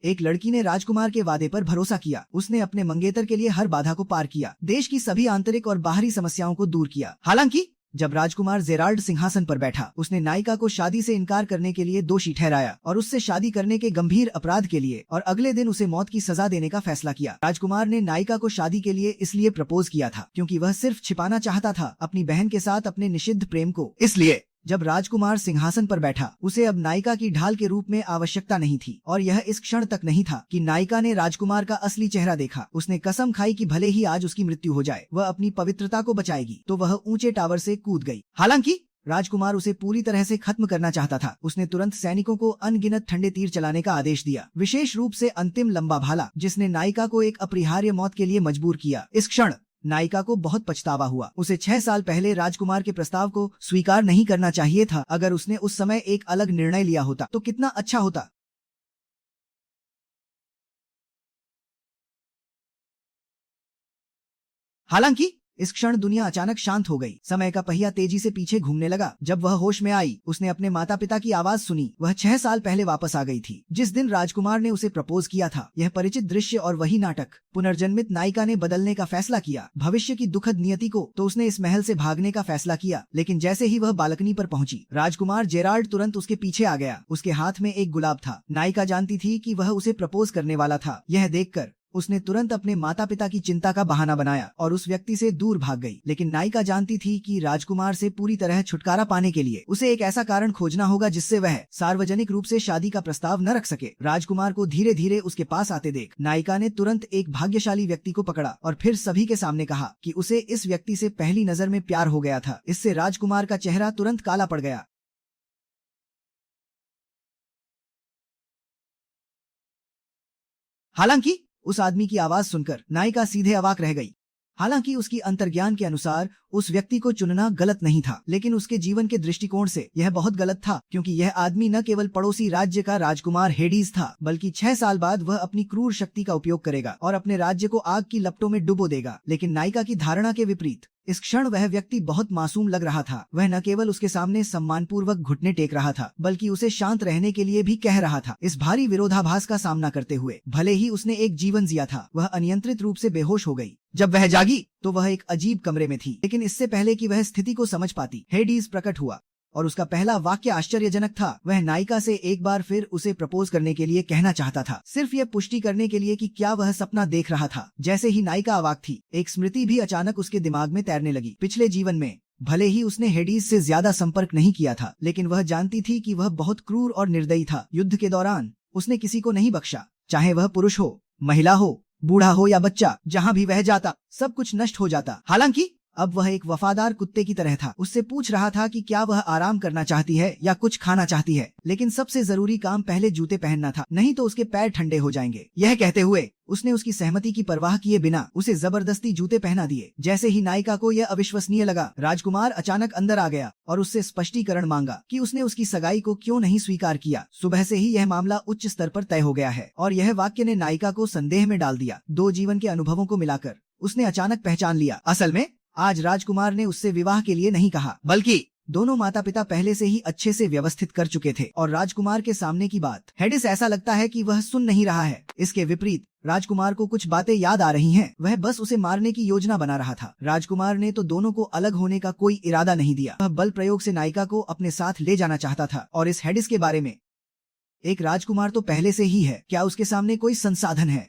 एक लड़की ने राजकुमार के वादे पर भरोसा किया। उसने अपने मंगेतर के लिए हर बाधा को पार किया, देश की सभी आंतरिक और बाहरी समस्याओं को दूर किया। हालांकि जब राजकुमार जेराल्ड सिंहासन पर बैठा, उसने नायिका को शादी से इनकार करने के लिए दोषी ठहराया और उससे शादी करने के गंभीर अपराध के लिए और अगले दिन उसे मौत की सजा देने का फैसला किया। राजकुमार ने नायिका को शादी के लिए इसलिए प्रपोज किया था क्योंकि वह सिर्फ छिपाना चाहता था अपनी बहन के साथ अपने निषिद्ध प्रेम को। इसलिए जब राजकुमार सिंहासन पर बैठा, उसे अब नायिका की ढाल के रूप में आवश्यकता नहीं थी और यह इस क्षण तक नहीं था कि नायिका ने राजकुमार का असली चेहरा देखा। उसने कसम खाई कि भले ही आज उसकी मृत्यु हो जाए, वह अपनी पवित्रता को बचाएगी। तो वह ऊंचे टावर से कूद गई। हालांकि राजकुमार उसे पूरी तरह से खत्म करना चाहता था। उसने तुरंत सैनिकों को अनगिनत ठंडे तीर चलाने का आदेश दिया, विशेष रूप से अंतिम लंबा भाला, जिसने नायिका को एक अपरिहार्य मौत के लिए मजबूर किया। इस क्षण नायिका को बहुत पछतावा हुआ। उसे 6 साल पहले राजकुमार के प्रस्ताव को स्वीकार नहीं करना चाहिए था। अगर उसने उस समय एक अलग निर्णय लिया होता तो कितना अच्छा होता। हालांकि इस क्षण दुनिया अचानक शांत हो गई। समय का पहिया तेजी से पीछे घूमने लगा। जब वह होश में आई, उसने अपने माता पिता की आवाज सुनी। वह 6 साल पहले वापस आ गई थी, जिस दिन राजकुमार ने उसे प्रपोज किया था। यह परिचित दृश्य और वही नाटक। पुनर्जन्मित नायिका ने बदलने का फैसला किया, भविष्य की दुखद नियति को। तो उसने इस महल से भागने का फैसला किया, लेकिन जैसे ही वह बालकनी पर पहुंची, राजकुमार जेराल्ड तुरंत उसके पीछे आ गया। उसके हाथ में एक गुलाब था। नायिका जानती थी कि वह उसे प्रपोज करने वाला था। यह देखकर उसने तुरंत अपने माता पिता की चिंता का बहाना बनाया और उस व्यक्ति से दूर भाग गई। लेकिन नायिका जानती थी कि राजकुमार से पूरी तरह छुटकारा पाने के लिए उसे एक ऐसा कारण खोजना होगा जिससे वह सार्वजनिक रूप से शादी का प्रस्ताव न रख सके। राजकुमार को धीरे धीरे उसके पास आते देख नायिका ने तुरंत एक भाग्यशाली व्यक्ति को पकड़ा और फिर सभी के सामने कहा कि उसे इस व्यक्ति से पहली नजर में प्यार हो गया था। इससे राजकुमार का चेहरा तुरंत काला पड़ गया। हालांकि उस आदमी की आवाज सुनकर नायिका सीधे अवाक रह गई। हालांकि उसकी अंतर्ज्ञान के अनुसार उस व्यक्ति को चुनना गलत नहीं था, लेकिन उसके जीवन के दृष्टिकोण से यह बहुत गलत था, क्योंकि यह आदमी न केवल पड़ोसी राज्य का राजकुमार हेडीज था, बल्कि 6 साल बाद वह अपनी क्रूर शक्ति का उपयोग करेगा और अपने राज्य को आग की लपटों में डुबो देगा। लेकिन नायिका की धारणा के विपरीत इस क्षण वह व्यक्ति बहुत मासूम लग रहा था। वह न केवल उसके सामने सम्मानपूर्वक घुटने टेक रहा था, बल्कि उसे शांत रहने के लिए भी कह रहा था। इस भारी विरोधाभास का सामना करते हुए भले ही उसने एक जीवन जिया था, वह अनियंत्रित रूप से बेहोश हो गई। जब वह जागी तो वह एक अजीब कमरे में थी, लेकिन इससे पहले कि वह स्थिति को समझ पाती, हेडीज प्रकट हुआ और उसका पहला वाक्य आश्चर्यजनक था। वह नायिका से एक बार फिर उसे प्रपोज करने के लिए कहना चाहता था, सिर्फ यह पुष्टि करने के लिए कि क्या वह सपना देख रहा था। जैसे ही नायिका अवाक थी, एक स्मृति भी अचानक उसके दिमाग में तैरने लगी। पिछले जीवन में भले ही उसने हेडीज से ज्यादा संपर्क नहीं किया था, लेकिन वह जानती थी कि वह बहुत क्रूर और निर्दयी था। युद्ध के दौरान उसने किसी को नहीं बख्शा, चाहे वह पुरुष हो, महिला हो, बूढ़ा हो या बच्चा। जहाँ भी वह जाता सब कुछ नष्ट हो जाता। हालांकि अब वह एक वफादार कुत्ते की तरह था। उससे पूछ रहा था कि क्या वह आराम करना चाहती है या कुछ खाना चाहती है, लेकिन सबसे जरूरी काम पहले जूते पहनना था, नहीं तो उसके पैर ठंडे हो जाएंगे। यह कहते हुए उसने उसकी सहमति की परवाह किए बिना उसे जबरदस्ती जूते पहना दिए। जैसे ही नायिका को यह अविश्वसनीय लगा, राजकुमार अचानक अंदर आ गया और उससे स्पष्टीकरण मांगा कि उसने उसकी सगाई को क्यों नहीं स्वीकार किया। सुबह से ही यह मामला उच्च स्तर पर तय हो गया है। और यह वाक्य ने नायिका को संदेह में डाल दिया। 2 जीवन के अनुभवों को मिलाकर उसने अचानक पहचान लिया, असल में आज राजकुमार ने उससे विवाह के लिए नहीं कहा, बल्कि दोनों माता पिता पहले से ही अच्छे से व्यवस्थित कर चुके थे और राजकुमार के सामने की बात हेडिस ऐसा लगता है कि वह सुन नहीं रहा है। इसके विपरीत राजकुमार को कुछ बातें याद आ रही हैं। वह बस उसे मारने की योजना बना रहा था। राजकुमार ने तो दोनों को अलग होने का कोई इरादा नहीं दिया। वह बल प्रयोग से नायिका को अपने साथ ले जाना चाहता था। और इस हेडिस के बारे में एक राजकुमार तो पहले से ही है, क्या उसके सामने कोई संसाधन है?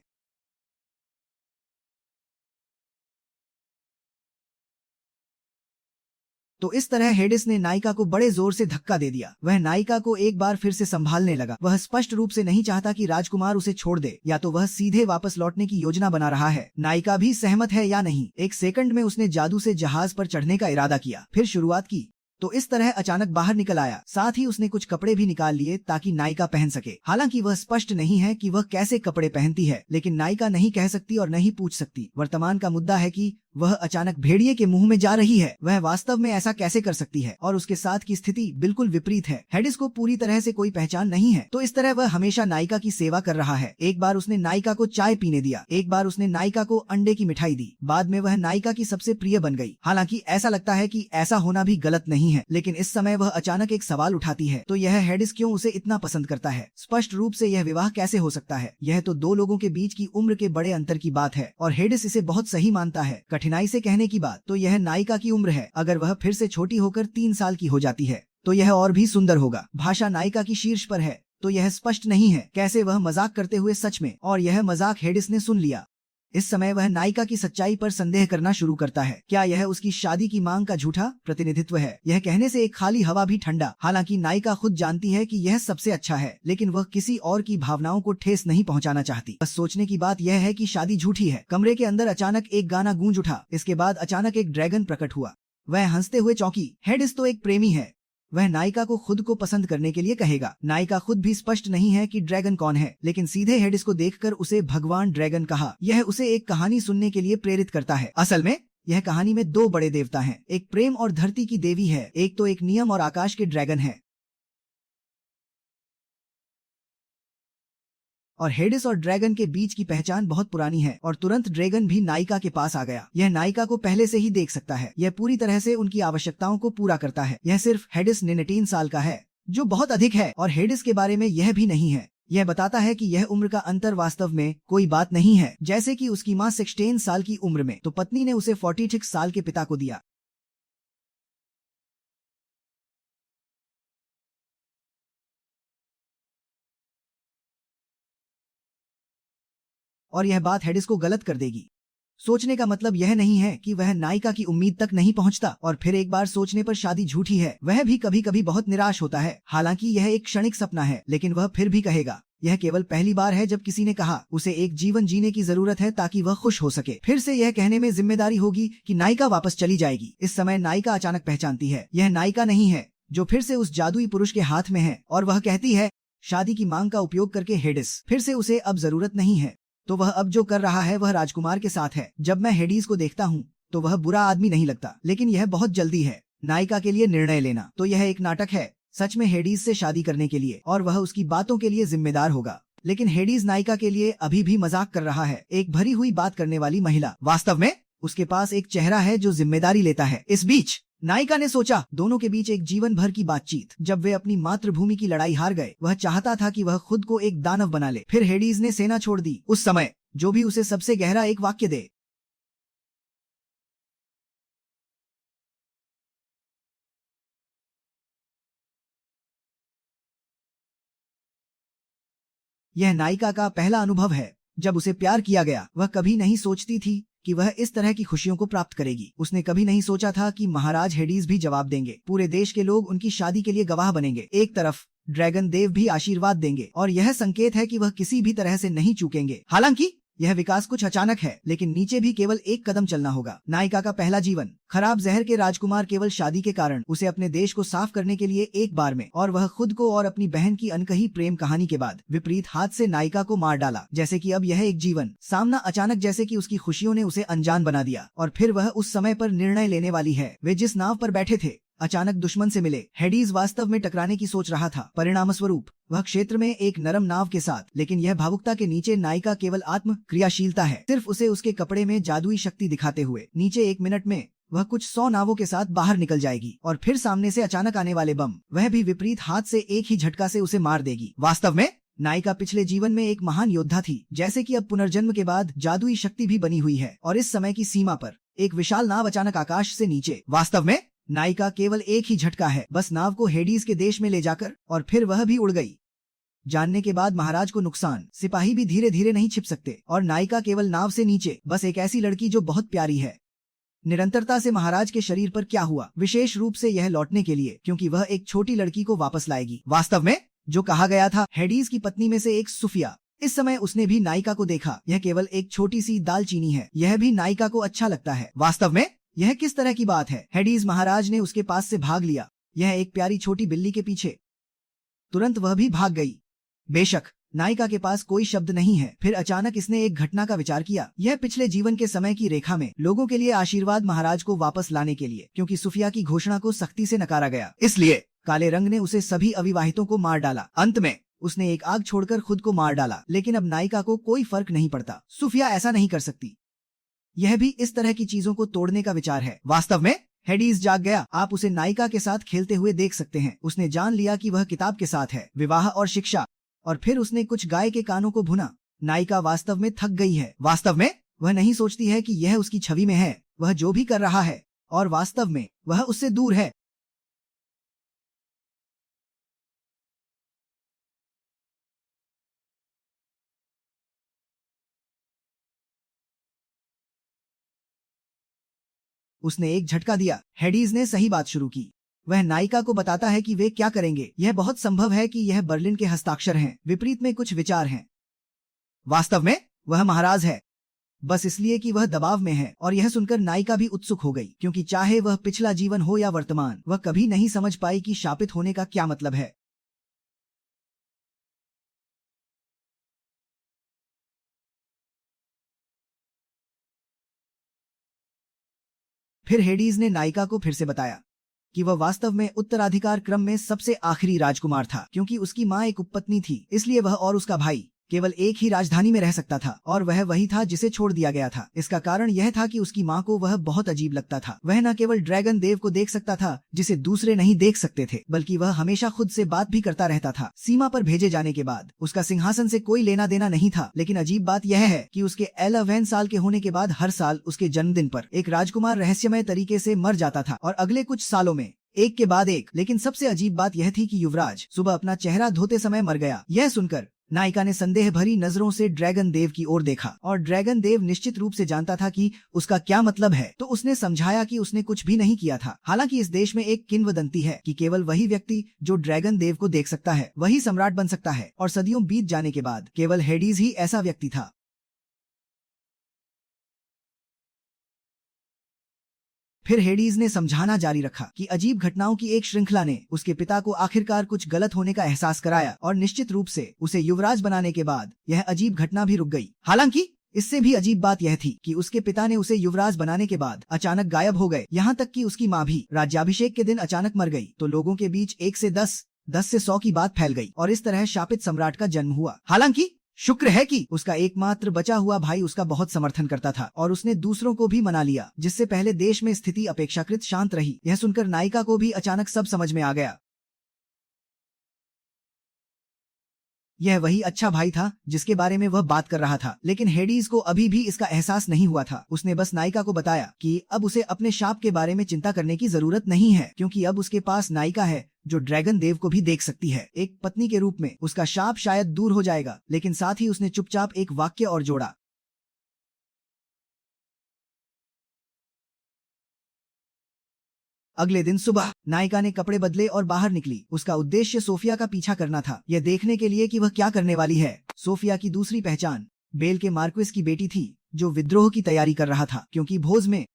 तो इस तरह हेडिस ने नायिका को बड़े जोर से धक्का दे दिया। वह नायिका को एक बार फिर से संभालने लगा। वह स्पष्ट रूप से नहीं चाहता कि राजकुमार उसे छोड़ दे, या तो वह सीधे वापस लौटने की योजना बना रहा है। नायिका भी सहमत है या नहीं। एक सेकंड में उसने जादू से जहाज पर चढ़ने का इरादा किया, फिर शुरुआत की तो इस तरह अचानक बाहर निकल आया। साथ ही उसने कुछ कपड़े भी निकाल लिए ताकि नायिका पहन सके। हालांकि वह स्पष्ट नहीं है कि वह कैसे कपड़े पहनती है, लेकिन नायिका नहीं कह सकती और नहीं पूछ सकती। वर्तमान का मुद्दा है कि वह अचानक भेड़िए के मुंह में जा रही है। वह वास्तव में ऐसा कैसे कर सकती है और उसके साथ की स्थिति बिल्कुल विपरीत है। हेडिस को पूरी तरह से कोई पहचान नहीं है, तो इस तरह वह हमेशा नायिका की सेवा कर रहा है। एक बार उसने नायिका को चाय पीने दिया, एक बार उसने नायिका को अंडे की मिठाई दी, बाद में वह नायिका की सबसे प्रिय बन गई। हालांकि ऐसा लगता है कि ऐसा होना भी गलत नहीं है, लेकिन इस समय वह अचानक एक सवाल उठाती है, तो यह हेडिस क्यों उसे इतना पसंद करता है? स्पष्ट रूप से यह विवाह कैसे हो सकता है? यह तो दो लोगों के बीच की उम्र के बड़े अंतर की बात है और हेडिस इसे बहुत सही मानता है। कठिनाई से कहने की बात तो यह नायिका की उम्र है। अगर वह फिर से छोटी होकर 3 साल की हो जाती है तो यह और भी सुंदर होगा। भाषा नायिका की शीर्ष पर है, तो यह स्पष्ट नहीं है कैसे वह मजाक करते हुए सच में, और यह मजाक हेडिस ने सुन लिया। इस समय वह नायिका की सच्चाई पर संदेह करना शुरू करता है। क्या यह उसकी शादी की मांग का झूठा प्रतिनिधित्व है? यह कहने से एक खाली हवा भी ठंडा। हालांकि नायिका खुद जानती है कि यह सबसे अच्छा है, लेकिन वह किसी और की भावनाओं को ठेस नहीं पहुंचाना चाहती। बस सोचने की बात यह है कि शादी झूठी है। कमरे के अंदर अचानक एक गाना गूंज उठा। इसके बाद अचानक एक ड्रैगन प्रकट हुआ। वह हंसते हुए चौंकी। हेडिस तो एक प्रेमी है, वह नायिका को खुद को पसंद करने के लिए कहेगा। नायिका खुद भी स्पष्ट नहीं है कि ड्रैगन कौन है, लेकिन सीधे हेडिस को देखकर उसे भगवान ड्रैगन कहा। यह उसे एक कहानी सुनने के लिए प्रेरित करता है। असल में यह कहानी में 2 बड़े देवता हैं, एक प्रेम और धरती की देवी है, एक तो एक नियम और आकाश के ड्रैगन है। और हेडिस और ड्रैगन के बीच की पहचान बहुत पुरानी है और तुरंत ड्रैगन भी नायिका के पास आ गया। यह नायिका को पहले से ही देख सकता है। यह पूरी तरह से उनकी आवश्यकताओं को पूरा करता है। यह सिर्फ हेडिस 19 साल का है, जो बहुत अधिक है, और हेडिस के बारे में यह भी नहीं है। यह बताता है कि यह उम्र का अंतर वास्तव में कोई बात नहीं है। जैसे कि उसकी माँ 16 साल की उम्र में तो पत्नी ने उसे 46 साल के पिता को दिया। और यह बात हेडिस को गलत कर देगी। सोचने का मतलब यह नहीं है कि वह नायिका की उम्मीद तक नहीं पहुंचता और फिर एक बार सोचने पर शादी झूठी है। वह भी कभी कभी बहुत निराश होता है। हालांकि यह एक क्षणिक सपना है, लेकिन वह फिर भी कहेगा। यह केवल पहली बार है जब किसी ने कहा उसे एक जीवन जीने की जरूरत है ताकि वह खुश हो सके। फिर से यह कहने में जिम्मेदारी होगी कि नायिका वापस चली जाएगी। इस समय नायिका अचानक पहचानती है यह नायिका नहीं है जो फिर से उस जादुई पुरुष के हाथ में है, और वह कहती है शादी की मांग का उपयोग करके हेडिस फिर से उसे अब जरूरत नहीं है। तो वह अब जो कर रहा है वह राजकुमार के साथ है। जब मैं हेडिस को देखता हूँ तो वह बुरा आदमी नहीं लगता, लेकिन यह बहुत जल्दी है नायिका के लिए निर्णय लेना। तो यह एक नाटक है सच में हेडिस से शादी करने के लिए, और वह उसकी बातों के लिए जिम्मेदार होगा। लेकिन हेडिस नायिका के लिए अभी भी मजाक कर रहा है। एक भरी हुई बात करने वाली महिला। वास्तव में उसके पास एक चेहरा है जो जिम्मेदारी लेता है। इस बीच नायिका ने सोचा दोनों के बीच एक जीवन भर की बातचीत। जब वे अपनी मातृभूमि की लड़ाई हार गए, वह चाहता था कि वह खुद को एक दानव बना ले। फिर हेडिस ने सेना छोड़ दी। उस समय जो भी उसे सबसे गहरा एक वाक्य दे। यह नायिका का पहला अनुभव है जब उसे प्यार किया गया। वह कभी नहीं सोचती थी कि वह इस तरह की खुशियों को प्राप्त करेगी। उसने कभी नहीं सोचा था कि महाराज हेडिस भी जवाब देंगे। पूरे देश के लोग उनकी शादी के लिए गवाह बनेंगे। एक तरफ ड्रैगन देव भी आशीर्वाद देंगे, और यह संकेत है कि वह किसी भी तरह से नहीं चूकेंगे। हालांकि यह विकास कुछ अचानक है, लेकिन नीचे भी केवल एक कदम चलना होगा। नायिका का पहला जीवन। खराब जहर के राजकुमार केवल शादी के कारण उसे अपने देश को साफ करने के लिए एक बार में, और वह खुद को और अपनी बहन की अनकही प्रेम कहानी के बाद विपरीत हाथ से नायिका को मार डाला। जैसे कि अब यह एक जीवन सामना अचानक, जैसे कि उसकी खुशियों ने उसे अनजान बना दिया। और फिर वह उस समय पर निर्णय लेने वाली है। वे जिस नाव पर बैठे थे अचानक दुश्मन से मिले। हेडिस वास्तव में टकराने की सोच रहा था। परिणाम स्वरूप वह क्षेत्र में एक नरम नाव के साथ, लेकिन यह भावुकता के नीचे नायिका केवल आत्म क्रियाशीलता है। सिर्फ उसे उसके कपड़े में जादुई शक्ति दिखाते हुए नीचे 1 मिनट में वह कुछ 100 नावों के साथ बाहर निकल जाएगी, और फिर सामने से अचानक आने वाले बम, वह भी विपरीत हाथ से एक ही झटका से उसे मार देगी। वास्तव में नायिका पिछले जीवन में एक महान योद्धा थी, जैसे कि अब पुनर्जन्म के बाद जादुई शक्ति भी बनी हुई है। और इस समय की सीमा पर एक विशाल नाव अचानक आकाश से नीचे। वास्तव में नायिका केवल एक ही झटका है, बस नाव को हेडिस के देश में ले जाकर, और फिर वह भी उड़ गई। जानने के बाद महाराज को नुकसान। सिपाही भी धीरे धीरे नहीं छिप सकते, और नायिका केवल नाव से नीचे, बस एक ऐसी लड़की जो बहुत प्यारी है। निरंतरता से महाराज के शरीर पर क्या हुआ, विशेष रूप से यह लौटने के लिए, क्योंकि वह एक छोटी लड़की को वापस लाएगी। वास्तव में जो कहा गया था, हेडिस की पत्नी में से एक सुफिया। इस समय उसने भी नायिका को देखा। यह केवल एक छोटी सी दालचीनी है। यह भी नायिका को अच्छा लगता है। वास्तव में यह किस तरह की बात है? हेडिस महाराज ने उसके पास से भाग लिया। यह एक प्यारी छोटी बिल्ली के पीछे। तुरंत वह भी भाग गई। बेशक नायिका के पास कोई शब्द नहीं है। फिर अचानक इसने एक घटना का विचार किया। यह पिछले जीवन के समय की रेखा में लोगों के लिए आशीर्वाद महाराज को वापस लाने के लिए, क्योंकि सुफिया की घोषणा को सख्ती से नकारा गया, इसलिए काले रंग ने उसे सभी अविवाहितों को मार डाला। अंत में उसने एक आग छोड़कर खुद को मार डाला। लेकिन अब नायिका को कोई फर्क नहीं पड़ता, सुफिया ऐसा नहीं कर सकती। यह भी इस तरह की चीजों को तोड़ने का विचार है। वास्तव में हेडीज जाग गया। आप उसे नायिका के साथ खेलते हुए देख सकते हैं। उसने जान लिया कि वह किताब के साथ है, विवाह और शिक्षा, और फिर उसने कुछ गाय के कानों को भुना। नायिका वास्तव में थक गई है। वास्तव में वह नहीं सोचती है कि यह उसकी छवि में है। वह जो भी कर रहा है और वास्तव में वह उससे दूर है। उसने एक झटका दिया। हेडीज ने सही बात शुरू की। वह नायिका को बताता है कि वे क्या करेंगे। यह बहुत संभव है कि यह बर्लिन के हस्ताक्षर हैं। विपरीत में कुछ विचार हैं। वास्तव में वह महाराज है, बस इसलिए कि वह दबाव में है। और यह सुनकर नायिका भी उत्सुक हो गई, क्योंकि चाहे वह पिछला जीवन हो या वर्तमान, वह कभी नहीं समझ पाई कि शापित होने का क्या मतलब है। फिर हेडीज ने नायिका को फिर से बताया कि वह वास्तव में उत्तराधिकार क्रम में सबसे आखिरी राजकुमार था। क्योंकि उसकी माँ एक उपपत्नी थी, इसलिए वह और उसका भाई केवल एक ही राजधानी में रह सकता था, और वह वही था जिसे छोड़ दिया गया था। इसका कारण यह था कि उसकी माँ को वह बहुत अजीब लगता था। वह न केवल ड्रैगन देव को देख सकता था जिसे दूसरे नहीं देख सकते थे, बल्कि वह हमेशा खुद से बात भी करता रहता था। सीमा पर भेजे जाने के बाद उसका सिंहासन से कोई लेना देना नहीं था। लेकिन अजीब बात यह है कि उसके 11 साल के होने के बाद हर साल उसके जन्मदिन पर एक राजकुमार रहस्यमय तरीके से मर जाता था, और अगले कुछ सालों में एक के बाद एक। लेकिन सबसे अजीब बात यह थी कि युवराज सुबह अपना चेहरा धोते समय मर गया। यह सुनकर नायिका ने संदेह भरी नजरों से ड्रैगन देव की ओर देखा, और ड्रैगन देव निश्चित रूप से जानता था कि उसका क्या मतलब है। तो उसने समझाया कि उसने कुछ भी नहीं किया था। हालांकि इस देश में एक किंवदंती है कि केवल वही व्यक्ति जो ड्रैगन देव को देख सकता है वही सम्राट बन सकता है, और सदियों बीत जाने के बाद केवल हेडीज ही ऐसा व्यक्ति था। फिर हेडीज ने समझाना जारी रखा कि अजीब घटनाओं की एक श्रृंखला ने उसके पिता को आखिरकार कुछ गलत होने का एहसास कराया, और निश्चित रूप से उसे युवराज बनाने के बाद यह अजीब घटना भी रुक गई। हालांकि इससे भी अजीब बात यह थी कि उसके पिता ने उसे युवराज बनाने के बाद अचानक गायब हो गए। यहाँ तक कि उसकी माँ भी राज्याभिषेक के दिन अचानक मर गई। तो लोगों के बीच 1 से 10, 10 से 100 की बात फैल गई, और इस तरह शापित सम्राट का जन्म हुआ। हालांकि शुक्र है कि उसका एकमात्र बचा हुआ भाई उसका बहुत समर्थन करता था, और उसने दूसरों को भी मना लिया, जिससे पहले देश में स्थिति अपेक्षाकृत शांत रही। यह सुनकर नायिका को भी अचानक सब समझ में आ गया। यह वही अच्छा भाई था जिसके बारे में वह बात कर रहा था। लेकिन हेडीज को अभी भी इसका एहसास नहीं हुआ था। उसने बस नायिका को बताया कि अब उसे अपने शाप के बारे में चिंता करने की जरूरत नहीं है, क्योंकि अब उसके पास नायिका है जो ड्रैगन देव को भी देख सकती है। एक पत्नी के रूप में उसका शाप शायद दूर हो जाएगा। लेकिन साथ ही उसने चुपचाप एक वाक्य और जोड़ा। अगले दिन सुबह नायिका ने कपड़े बदले और बाहर निकली। उसका उद्देश्य सोफिया का पीछा करना था, यह देखने के लिए कि वह क्या करने वाली है। सोफिया की दूसरी पहचान बेल के मार्क्विस की बेटी थी, जो विद्रोह की तैयारी कर रहा था। क्योंकि भोज में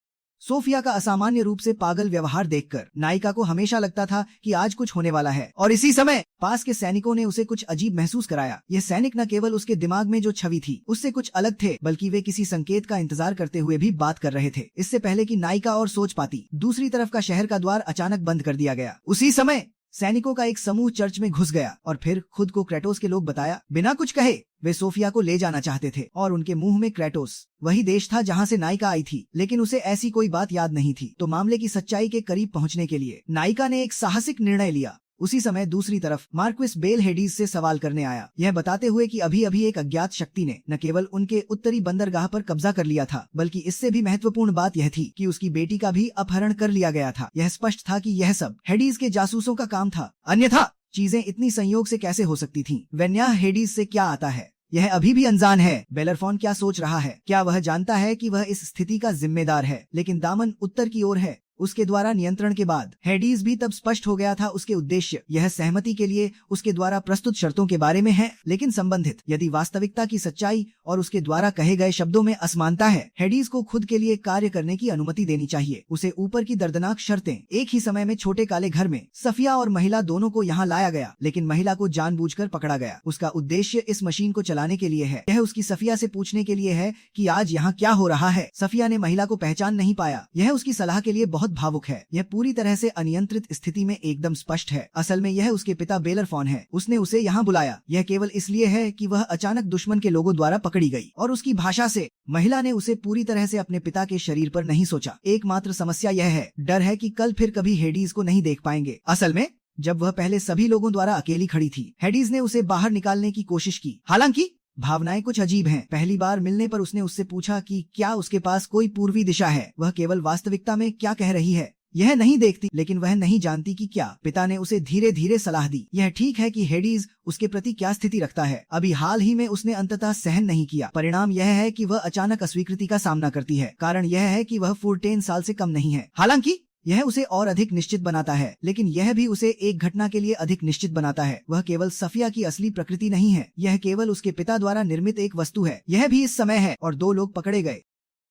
सोफिया का असामान्य रूप से पागल व्यवहार देखकर नायिका को हमेशा लगता था कि आज कुछ होने वाला है। और इसी समय पास के सैनिकों ने उसे कुछ अजीब महसूस कराया। यह सैनिक न केवल उसके दिमाग में जो छवि थी उससे कुछ अलग थे, बल्कि वे किसी संकेत का इंतजार करते हुए भी बात कर रहे थे, इससे पहले कि नायिका और सोच पाती। दूसरी तरफ का शहर का द्वार अचानक बंद कर दिया गया। उसी समय सैनिकों का एक समूह चर्च में घुस गया, और फिर खुद को क्रेटोस के लोग बताया। बिना कुछ कहे वे सोफिया को ले जाना चाहते थे, और उनके मुंह में क्रेटोस वही देश था जहां से नायिका आई थी। लेकिन उसे ऐसी कोई बात याद नहीं थी। तो मामले की सच्चाई के करीब पहुंचने के लिए नायिका ने एक साहसिक निर्णय लिया। उसी समय दूसरी तरफ मार्क्विस बेल हेडीज से सवाल करने आया, यह बताते हुए कि अभी अभी एक अज्ञात शक्ति ने न केवल उनके उत्तरी बंदरगाह पर कब्जा कर लिया था, बल्कि इससे भी महत्वपूर्ण बात यह थी कि उसकी बेटी का भी अपहरण कर लिया गया था। यह स्पष्ट था कि यह सब हेडीज के जासूसों का काम था, अन्यथा चीजें इतनी संयोग से कैसे हो सकती थीं? वेन्याह हेडीज से क्या आता है, यह अभी भी अनजान है। बेलरफोन क्या सोच रहा है? क्या वह जानता है कि वह इस स्थिति का जिम्मेदार है? लेकिन दामन उत्तर की ओर है। उसके द्वारा नियंत्रण के बाद हेडीज भी तब स्पष्ट हो गया था उसके उद्देश्य यह सहमति के लिए उसके द्वारा प्रस्तुत शर्तों के बारे में है, लेकिन संबंधित यदि वास्तविकता की सच्चाई और उसके द्वारा कहे गए शब्दों में असमानता है, हेडीज को खुद के लिए कार्य करने की अनुमति देनी चाहिए। उसे ऊपर की दर्दनाक शर्तें एक ही समय में छोटे काले घर में सफिया और महिला दोनों को यहाँ लाया गया, लेकिन महिला को जानबूझकर पकड़ा गया। उसका उद्देश्य इस मशीन को चलाने के लिए है, यह उसकी सफिया से पूछने के लिए है कि आज यहाँ क्या हो रहा है। सफिया ने महिला को पहचान नहीं पाया, यह उसकी सलाह के लिए बहुत भावुक है। यह पूरी तरह से अनियंत्रित स्थिति में एकदम स्पष्ट है। असल में यह उसके पिता बेलरफॉन है, उसने उसे यहाँ बुलाया। यह केवल इसलिए है कि वह अचानक दुश्मन के लोगों द्वारा पकड़ी गई और उसकी भाषा से महिला ने उसे पूरी तरह से अपने पिता के शरीर पर नहीं सोचा। एकमात्र समस्या यह है, डर है कि कल फिर कभी हेडीज को नहीं देख पाएंगे। असल में जब वह पहले सभी लोगों द्वारा अकेली खड़ी थी, हेडीज ने उसे बाहर निकालने की कोशिश की। हालांकि भावनाएं कुछ अजीब हैं। पहली बार मिलने पर उसने उससे पूछा कि क्या उसके पास कोई पूर्वी दिशा है। वह केवल वास्तविकता में क्या कह रही है यह नहीं देखती, लेकिन वह नहीं जानती कि क्या। पिता ने उसे धीरे धीरे सलाह दी। यह ठीक है कि हेडीज उसके प्रति क्या स्थिति रखता है। अभी हाल ही में उसने अंततः सहन नहीं किया। परिणाम यह है कि वह अचानक अस्वीकृति का सामना करती है। कारण यह है कि वह 14 साल से कम नहीं है। हालांकि यह उसे और अधिक निश्चित बनाता है, लेकिन यह भी उसे एक घटना के लिए अधिक निश्चित बनाता है। वह केवल सफिया की असली प्रकृति नहीं है, यह केवल उसके पिता द्वारा निर्मित एक वस्तु है। यह भी इस समय है और 2 लोग पकड़े गए,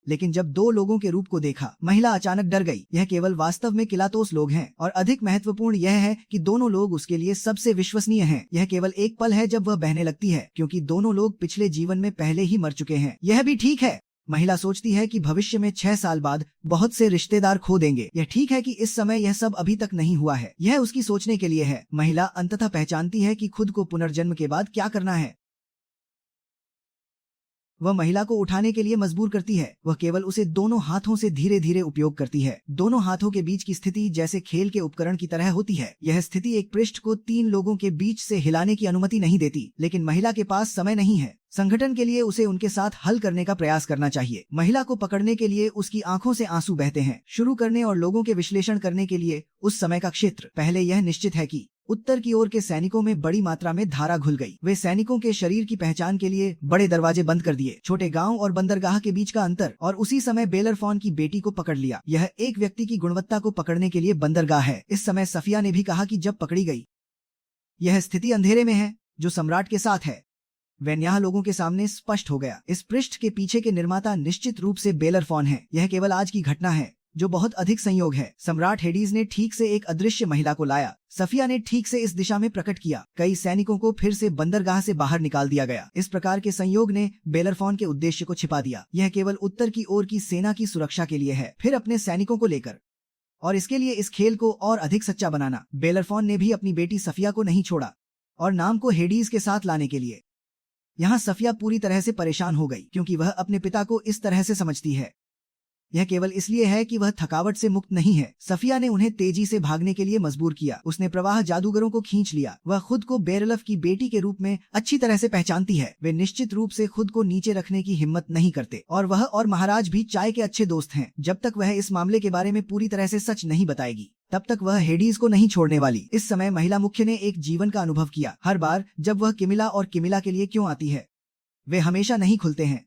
लेकिन जब 2 लोगों के रूप को देखा, महिला अचानक डर गई। यह केवल वास्तव में किलातोस लोग हैं और अधिक महत्वपूर्ण यह है कि दोनों लोग उसके लिए सबसे विश्वसनीय हैं। यह केवल एक पल है जब वह बहने लगती है, क्योंकि दोनों लोग पिछले जीवन में पहले ही मर चुके हैं। यह भी ठीक है। महिला सोचती है कि भविष्य में 6 साल बाद बहुत से रिश्तेदार खो देंगे। यह ठीक है कि इस समय यह सब अभी तक नहीं हुआ है। यह उसकी सोचने के लिए है। महिला अंततः पहचानती है कि खुद को पुनर्जन्म के बाद क्या करना है। वह महिला को उठाने के लिए मजबूर करती है। वह केवल उसे दोनों हाथों से धीरे धीरे उपयोग करती है। दोनों हाथों के बीच की स्थिति जैसे खेल के उपकरण की तरह होती है। यह स्थिति एक पृष्ठ को 3 लोगों के बीच से हिलाने की अनुमति नहीं देती, लेकिन महिला के पास समय नहीं है। संगठन के लिए उसे उनके साथ हल करने का प्रयास करना चाहिए। महिला को पकड़ने के लिए उसकी आंखों से आंसू बहते हैं। शुरू करने और लोगों के विश्लेषण करने के लिए उस समय का क्षेत्र। पहले यह निश्चित है कि उत्तर की ओर के सैनिकों में बड़ी मात्रा में धारा घुल गई। वे सैनिकों के शरीर की पहचान के लिए बड़े दरवाजे बंद कर दिए। छोटे गांव और बंदरगाह के बीच का अंतर, और उसी समय बेलरफॉन की बेटी को पकड़ लिया। यह एक व्यक्ति की गुणवत्ता को पकड़ने के लिए बंदरगाह है। इस समय सफिया ने भी कहा कि जब पकड़ी गई, यह स्थिति अंधेरे में है जो सम्राट के साथ है। वैन्याह लोगों के सामने स्पष्ट हो गया। इस पृष्ठ के पीछे के निर्माता निश्चित रूप से बेलरफॉन है। यह केवल आज की घटना है जो बहुत अधिक संयोग है। सम्राट हेडीज ने ठीक से एक अदृश्य महिला को लाया। सफिया ने ठीक से इस दिशा में प्रकट किया। कई सैनिकों को फिर से बंदरगाह से बाहर निकाल दिया गया। इस प्रकार के संयोग ने बेलरफॉन के उद्देश्य को छिपा दिया। यह केवल उत्तर की ओर की सेना की सुरक्षा के लिए है, फिर अपने सैनिकों को लेकर, और इसके लिए इस खेल को और अधिक सच्चा बनाना। बेलरफॉन ने भी अपनी बेटी सफिया को नहीं छोड़ा और नाम को हेडीज के साथ लाने के लिए। यहाँ सफिया पूरी तरह से परेशान हो गई, क्योंकि वह अपने पिता को इस तरह से समझती है। यह केवल इसलिए है कि वह थकावट से मुक्त नहीं है। सफिया ने उन्हें तेजी से भागने के लिए मजबूर किया। उसने प्रवाह जादूगरों को खींच लिया। वह खुद को बेरलफ की बेटी के रूप में अच्छी तरह से पहचानती है। वे निश्चित रूप से खुद को नीचे रखने की हिम्मत नहीं करते, और वह और महाराज भी चाय के अच्छे दोस्त हैं। जब तक वह इस मामले के बारे में पूरी तरह से सच नहीं बताएगी, तब तक वह हेडीज को नहीं छोड़ने वाली। इस समय महिला मुख्य ने एक जीवन का अनुभव किया। हर बार जब वह किमिला और किमिला के लिए क्यों आती है, वे हमेशा नहीं खुलते हैं,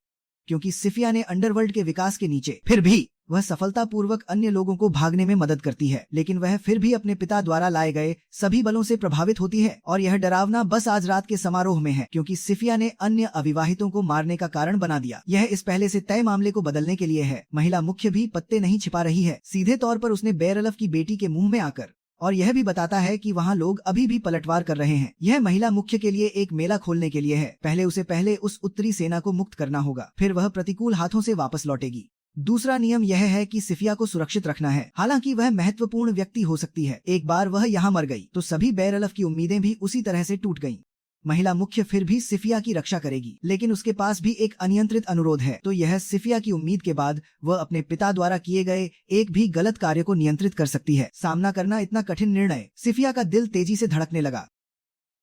क्योंकि सिफिया ने अंडरवर्ल्ड के विकास के नीचे। फिर भी वह सफलतापूर्वक अन्य लोगों को भागने में मदद करती है, लेकिन वह फिर भी अपने पिता द्वारा लाए गए सभी बलों से प्रभावित होती है। और यह डरावना बस आज रात के समारोह में है, क्योंकि सिफिया ने अन्य अविवाहितों को मारने का कारण बना दिया। यह इस पहले से तय मामले को बदलने के लिए है। महिला मुख्य भी पत्ते नहीं छिपा रही है। सीधे तौर पर उसने बेरलफ की बेटी के मुंह में आकर और यह भी बताता है कि वहाँ लोग अभी भी पलटवार कर रहे हैं। यह महिला मुख्य के लिए एक मेला खोलने के लिए है। पहले उस उत्तरी सेना को मुक्त करना होगा, फिर वह प्रतिकूल हाथों से वापस लौटेगी। दूसरा नियम यह है कि सिफिया को सुरक्षित रखना है। हालांकि वह महत्वपूर्ण व्यक्ति हो सकती है। एक बार वह यहाँ मर गई तो सभी बेरलफ की उम्मीदें भी उसी तरह से टूट गईं। महिला मुख्य फिर भी सिफिया की रक्षा करेगी, लेकिन उसके पास भी एक अनियंत्रित अनुरोध है। तो यह सिफिया की उम्मीद के बाद वह अपने पिता द्वारा किए गए एक भी गलत कार्य को नियंत्रित कर सकती है। सामना करना इतना कठिन निर्णय। सिफिया का दिल तेजी से धड़कने लगा।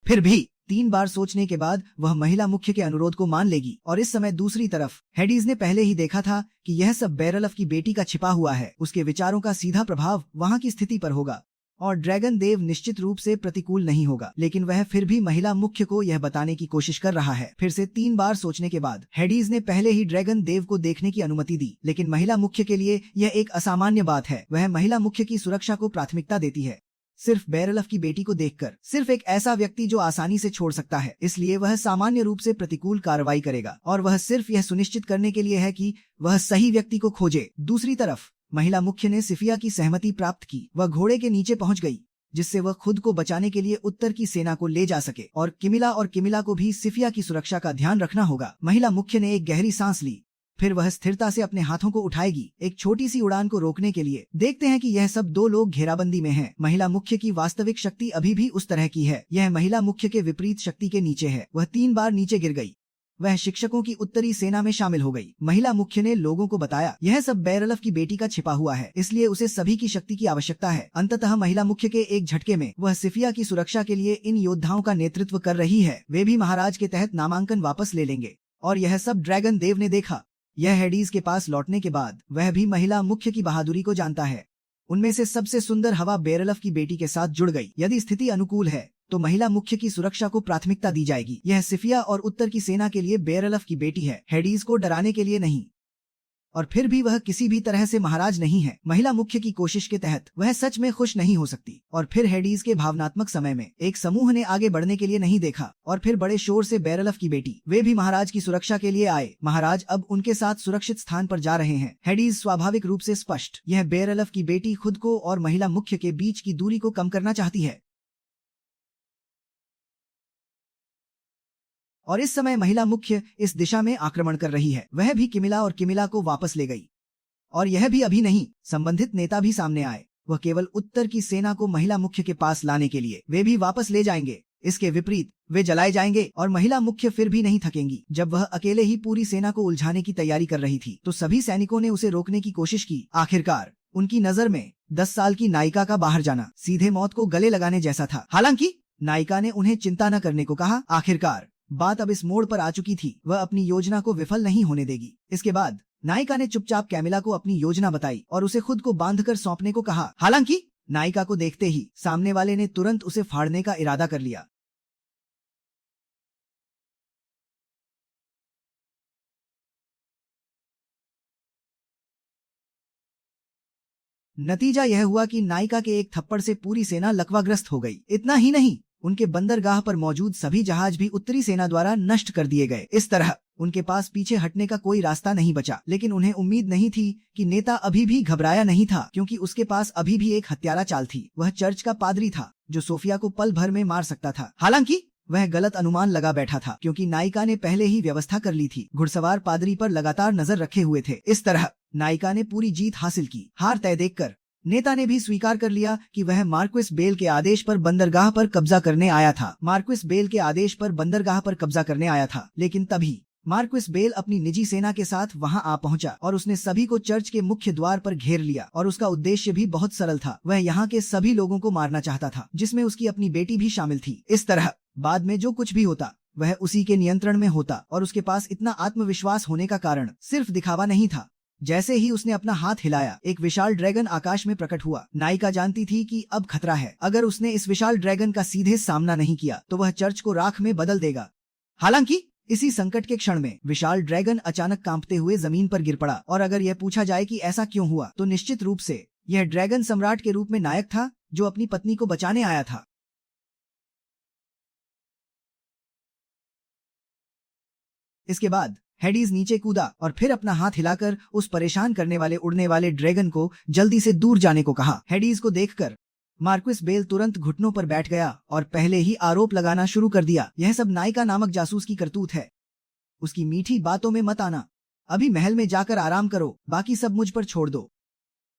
फिर भी 3 बार सोचने के बाद वह महिला मुख्य के अनुरोध को मान लेगी। और इस समय दूसरी तरफ हेडीज ने पहले ही देखा था कि यह सब बेरलफ की बेटी का छिपा हुआ है। उसके विचारों का सीधा प्रभाव वहाँ की स्थिति पर होगा, और ड्रैगन देव निश्चित रूप से प्रतिकूल नहीं होगा, लेकिन वह फिर भी महिला मुख्य को यह बताने की कोशिश कर रहा है। फिर से 3 बार सोचने के बाद हेडीज ने पहले ही ड्रैगन देव को देखने की अनुमति दी, लेकिन महिला मुख्य के लिए यह एक असामान्य बात है। वह महिला मुख्य की सुरक्षा को प्राथमिकता देती है, सिर्फ बेरलफ की बेटी को देखकर। सिर्फ एक ऐसा व्यक्ति जो आसानी से छोड़ सकता है, इसलिए वह सामान्य रूप से प्रतिकूल कार्रवाई करेगा, और वह सिर्फ यह सुनिश्चित करने के लिए है कि वह सही व्यक्ति को खोजे। दूसरी तरफ महिला मुख्य ने सिफिया की सहमति प्राप्त की। वह घोड़े के नीचे पहुंच गई, जिससे वह खुद को बचाने के लिए उत्तर की सेना को ले जा सके, और किमिला को भी सिफिया की सुरक्षा का ध्यान रखना होगा। महिला मुख्य ने एक गहरी सांस ली, फिर वह स्थिरता से अपने हाथों को उठाएगी, एक छोटी सी उड़ान को रोकने के लिए। देखते हैं कि यह सब 2 लोग घेराबंदी में हैं। महिला मुख्य की वास्तविक शक्ति अभी भी उस तरह की है, यह महिला मुख्य के विपरीत शक्ति के नीचे है। वह 3 बार नीचे गिर गई। वह शिक्षकों की उत्तरी सेना में शामिल हो गई। महिला मुख्य ने लोगों को बताया, यह सब बेरलफ की बेटी का छिपा हुआ है, इसलिए उसे सभी की शक्ति की आवश्यकता है। अंततः महिला मुख्य के एक झटके में वह सिफिया की सुरक्षा के लिए इन योद्धाओं का नेतृत्व कर रही है। वे भी महाराज के तहत नामांकन वापस ले लेंगे। और यह सब ड्रैगन देव ने देखा। यह हेडीज के पास लौटने के बाद वह भी महिला मुख्य की बहादुरी को जानता है। उनमें से सबसे सुंदर हवा बेरलफ की बेटी के साथ जुड़ गई। यदि स्थिति अनुकूल है तो महिला मुख्य की सुरक्षा को प्राथमिकता दी जाएगी। यह सिफिया और उत्तर की सेना के लिए बेरलफ की बेटी है, हेडीज को डराने के लिए नहीं। और फिर भी वह किसी भी तरह से महाराज नहीं है। महिला मुख्य की कोशिश के तहत वह सच में खुश नहीं हो सकती। और फिर हेडीज के भावनात्मक समय में एक समूह ने आगे बढ़ने के लिए नहीं देखा, और फिर बड़े शोर से बेरलफ की बेटी, वे भी महाराज की सुरक्षा के लिए आए। महाराज अब उनके साथ सुरक्षित स्थान पर जा रहे हैं। हेडीज स्वाभाविक रूप से स्पष्ट, यह बेरलफ की बेटी खुद को और महिला मुख्य के बीच की दूरी को कम करना चाहती है। और इस समय महिला मुख्य इस दिशा में आक्रमण कर रही है। वह भी किमिला को वापस ले गई। और यह भी अभी नहीं, संबंधित नेता भी सामने आए। वह केवल उत्तर की सेना को महिला मुख्य के पास लाने के लिए, वे भी वापस ले जाएंगे। इसके विपरीत वे जलाए जाएंगे, और महिला मुख्य फिर भी नहीं थकेंगी। जब वह अकेले ही पूरी सेना को उलझाने की तैयारी कर रही थी, तो सभी सैनिकों ने उसे रोकने की कोशिश की। आखिरकार उनकी नजर में 10 साल की नायिका का बाहर जाना सीधे मौत को गले लगाने जैसा था। हालांकि नायिका ने उन्हें चिंता न करने को कहा। आखिरकार बात अब इस मोड़ पर आ चुकी थी, वह अपनी योजना को विफल नहीं होने देगी। इसके बाद नायिका ने चुपचाप कैमिला को अपनी योजना बताई और उसे खुद को बांधकर सौंपने को कहा। हालांकि नायिका को देखते ही सामने वाले ने तुरंत उसे फाड़ने का इरादा कर लिया। नतीजा यह हुआ कि नायिका के एक थप्पड़ से पूरी सेना लकवाग्रस्त हो गई। इतना ही नहीं, उनके बंदरगाह पर मौजूद सभी जहाज भी उत्तरी सेना द्वारा नष्ट कर दिए गए। इस तरह उनके पास पीछे हटने का कोई रास्ता नहीं बचा। लेकिन उन्हें उम्मीद नहीं थी कि नेता अभी भी घबराया नहीं था, क्योंकि उसके पास अभी भी एक हत्यारा चाल थी। वह चर्च का पादरी था, जो सोफिया को पल भर में मार सकता था। हालांकि वह गलत अनुमान लगा बैठा था, क्योंकि नायिका ने पहले ही व्यवस्था कर ली थी। घुड़सवार पादरी पर लगातार नजर रखे हुए थे। इस तरह नायिका ने पूरी जीत हासिल की। हार तय देखकर नेता ने भी स्वीकार कर लिया कि वह मार्क्विस बेल के आदेश पर बंदरगाह पर कब्जा करने आया था। मार्क्विस बेल के आदेश पर बंदरगाह पर कब्जा करने आया था। लेकिन तभी मार्क्विस बेल अपनी निजी सेना के साथ वहां आ पहुंचा, और उसने सभी को चर्च के मुख्य द्वार पर घेर लिया। और उसका उद्देश्य भी बहुत सरल था, वह यहाँ के सभी लोगों को मारना चाहता था, जिसमें उसकी अपनी बेटी भी शामिल थी। इस तरह बाद में जो कुछ भी होता वह उसी के नियंत्रण में होता, और उसके पास इतना आत्मविश्वास होने का कारण सिर्फ दिखावा नहीं था। जैसे ही उसने अपना हाथ हिलाया, एक विशाल ड्रैगन आकाश में प्रकट हुआ। नायिका जानती थी कि अब खतरा है। अगर उसने इस विशाल ड्रैगन का सीधे सामना नहीं किया तो वह चर्च को राख में बदल देगा। हालांकि इसी संकट के क्षण में विशाल ड्रैगन अचानक कांपते हुए जमीन पर गिर पड़ा। और अगर यह पूछा जाए कि ऐसा क्यों हुआ, तो निश्चित रूप से यह ड्रैगन सम्राट के रूप में नायक था, जो अपनी पत्नी को बचाने आया था। इसके बाद हेडीज नीचे कूदा और फिर अपना हाथ हिलाकर उस परेशान करने वाले उड़ने वाले ड्रैगन को जल्दी से दूर जाने को कहा। हेडीज को देखकर मार्क्विस बेल तुरंत घुटनों पर बैठ गया और पहले ही आरोप लगाना शुरू कर दिया। यह सब नायिका नामक जासूस की करतूत है। उसकी मीठी बातों में मत आना। अभी महल में जाकर आराम करो, बाकी सब मुझ पर छोड़ दो।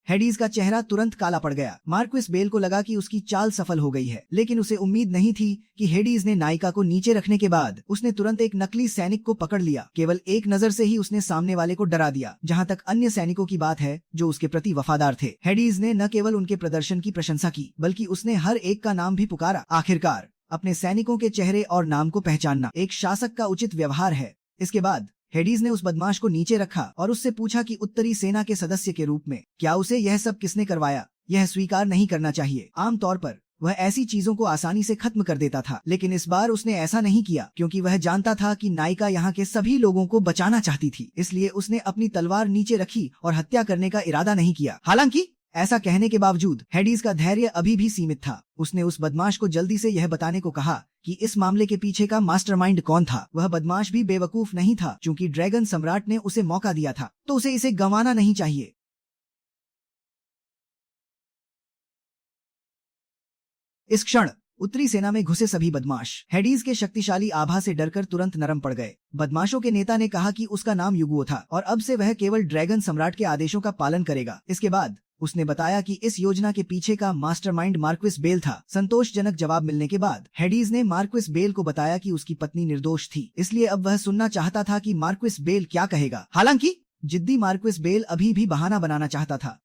हेडीज का चेहरा तुरंत काला पड़ गया। मार्क्विस बेल को लगा कि उसकी चाल सफल हो गई है, लेकिन उसे उम्मीद नहीं थी कि हेडीज ने नायिका को नीचे रखने के बाद उसने तुरंत एक नकली सैनिक को पकड़ लिया। केवल एक नजर से ही उसने सामने वाले को डरा दिया। जहां तक अन्य सैनिकों की बात है जो उसके प्रति वफादार थे, हेडीज ने न केवल उनके प्रदर्शन की प्रशंसा की, बल्कि उसने हर एक का नाम भी पुकारा। आखिरकार अपने सैनिकों के चेहरे और नाम को पहचानना एक शासक का उचित व्यवहार है। इसके बाद हेडीज ने उस बदमाश को नीचे रखा और उससे पूछा कि उत्तरी सेना के सदस्य के रूप में क्या उसे यह सब किसने करवाया। यह स्वीकार नहीं करना चाहिए। आमतौर पर वह ऐसी चीजों को आसानी से खत्म कर देता था, लेकिन इस बार उसने ऐसा नहीं किया क्योंकि वह जानता था कि नायिका यहाँ के सभी लोगों को बचाना चाहती थी। इसलिए उसने अपनी तलवार नीचे रखी और हत्या करने का इरादा नहीं किया। हालांकि ऐसा कहने के बावजूद हेडीज का धैर्य अभी भी सीमित था। उसने उस बदमाश को जल्दी से यह बताने को कहा कि इस मामले के पीछे का मास्टरमाइंड कौन था। वह बदमाश भी बेवकूफ नहीं था, क्योंकि ड्रैगन सम्राट ने उसे मौका दिया था तो उसे इसे गंवाना नहीं चाहिए। इस क्षण उत्तरी सेना में घुसे सभी बदमाश हेडीज के शक्तिशाली आभा से डरकर तुरंत नरम पड़ गए। बदमाशों के नेता ने कहा कि उसका नाम युगुओ था और अब से वह केवल ड्रैगन सम्राट के आदेशों का पालन करेगा। इसके बाद उसने बताया कि इस योजना के पीछे का मास्टरमाइंड मार्क्विस बेल था। संतोषजनक जवाब मिलने के बाद हेडीज ने मार्क्विस बेल को बताया कि उसकी पत्नी निर्दोष थी, इसलिए अब वह सुनना चाहता था कि मार्क्विस बेल क्या कहेगा। हालांकि जिद्दी मार्क्विस बेल अभी भी बहाना बनाना चाहता था।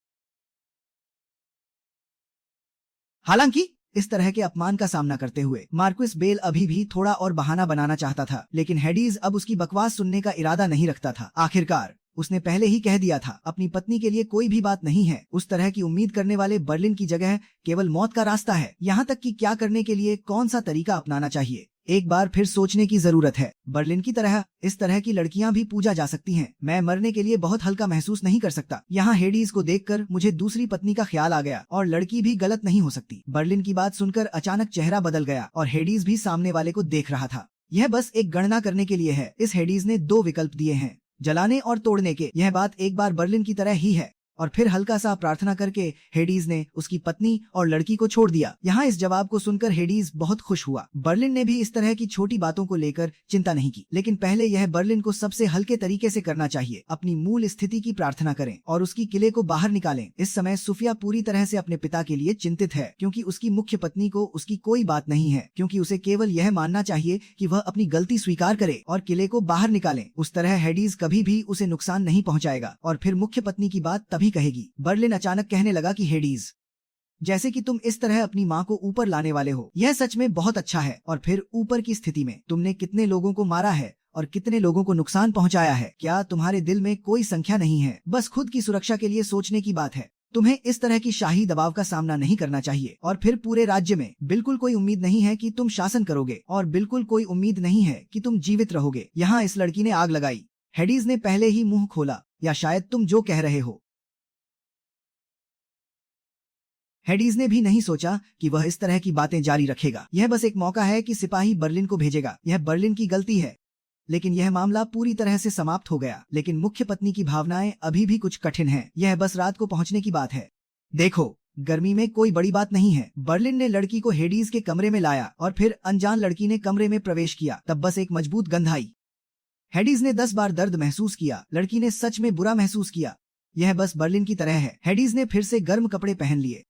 हालांकि इस तरह के अपमान का सामना करते हुए मार्क्विस बेल अभी भी थोड़ा और बहाना बनाना चाहता था, लेकिन हेडीज अब उसकी बकवास सुनने का इरादा नहीं रखता था। आखिरकार उसने पहले ही कह दिया था, अपनी पत्नी के लिए कोई भी बात नहीं है। उस तरह की उम्मीद करने वाले बर्लिन की जगह केवल मौत का रास्ता है। यहाँ तक कि क्या करने के लिए कौन सा तरीका अपनाना चाहिए, एक बार फिर सोचने की जरूरत है। बर्लिन की तरह इस तरह की लड़कियां भी पूजा जा सकती हैं। मैं मरने के लिए बहुत हल्का महसूस नहीं कर सकता। यहाँ हेडीज को देखकर मुझे दूसरी पत्नी का ख्याल आ गया, और लड़की भी गलत नहीं हो सकती। बर्लिन की बात सुनकर अचानक चेहरा बदल गया और हेडीज भी सामने वाले को देख रहा था। यह बस एक गणना करने के लिए है। इस हेडीज ने 2 विकल्प दिए हैं, जलाने और तोड़ने के। यह बात एक बार बर्लिन की तरह ही है। और फिर हल्का सा प्रार्थना करके हेडीज ने उसकी पत्नी और लड़की को छोड़ दिया। यहाँ इस जवाब को सुनकर हेडीज बहुत खुश हुआ। बर्लिन ने भी इस तरह की छोटी बातों को लेकर चिंता नहीं की, लेकिन पहले यह बर्लिन को सबसे हल्के तरीके से करना चाहिए। अपनी मूल स्थिति की प्रार्थना करें और उसकी किले को बाहर निकालें। इस समय सुफिया पूरी तरह से अपने पिता के लिए चिंतित है, क्योंकि उसकी मुख्य पत्नी को उसकी कोई बात नहीं है, क्योंकि उसे केवल यह मानना चाहिए कि वह अपनी गलती स्वीकार करे और किले को बाहर निकाले। उस तरह हेडीज कभी भी उसे नुकसान नहीं पहुँचाएगा और फिर मुख्य पत्नी की बात तभी कहेगी। बर्लिन अचानक कहने लगा कि हेडीज, जैसे कि तुम इस तरह अपनी माँ को ऊपर लाने वाले हो, यह सच में बहुत अच्छा है। और फिर ऊपर की स्थिति में तुमने कितने लोगों को मारा है और कितने लोगों को नुकसान पहुंचाया है? क्या तुम्हारे दिल में कोई संख्या नहीं है? बस खुद की सुरक्षा के लिए सोचने की बात है। तुम्हें इस तरह की शाही दबाव का सामना नहीं करना चाहिए। और फिर पूरे राज्य में बिल्कुल कोई उम्मीद नहीं है कि तुम शासन करोगे, और बिल्कुल कोई उम्मीद नहीं है कि तुम जीवित रहोगे। यहाँ इस लड़की ने आग लगाई। हेडीज ने पहले ही मुंह खोला, या शायद तुम जो कह रहे हो। हेडीज ने भी नहीं सोचा कि वह इस तरह की बातें जारी रखेगा। यह बस एक मौका है कि सिपाही बर्लिन को भेजेगा। यह बर्लिन की गलती है, लेकिन यह मामला पूरी तरह से समाप्त हो गया। लेकिन मुख्य पत्नी की भावनाएं अभी भी कुछ कठिन हैं। यह बस रात को पहुंचने की बात है। देखो, गर्मी में कोई बड़ी बात नहीं है। बर्लिन ने लड़की को हेडीज के कमरे में लाया और फिर अनजान लड़की ने कमरे में प्रवेश किया। तब बस एक मजबूत गंध आई। हेडीज ने 10 बार दर्द महसूस किया। लड़की ने सच में बुरा महसूस किया। यह बस बर्लिन की तरह है। हेडीज ने फिर से गर्म कपड़े पहन लिए।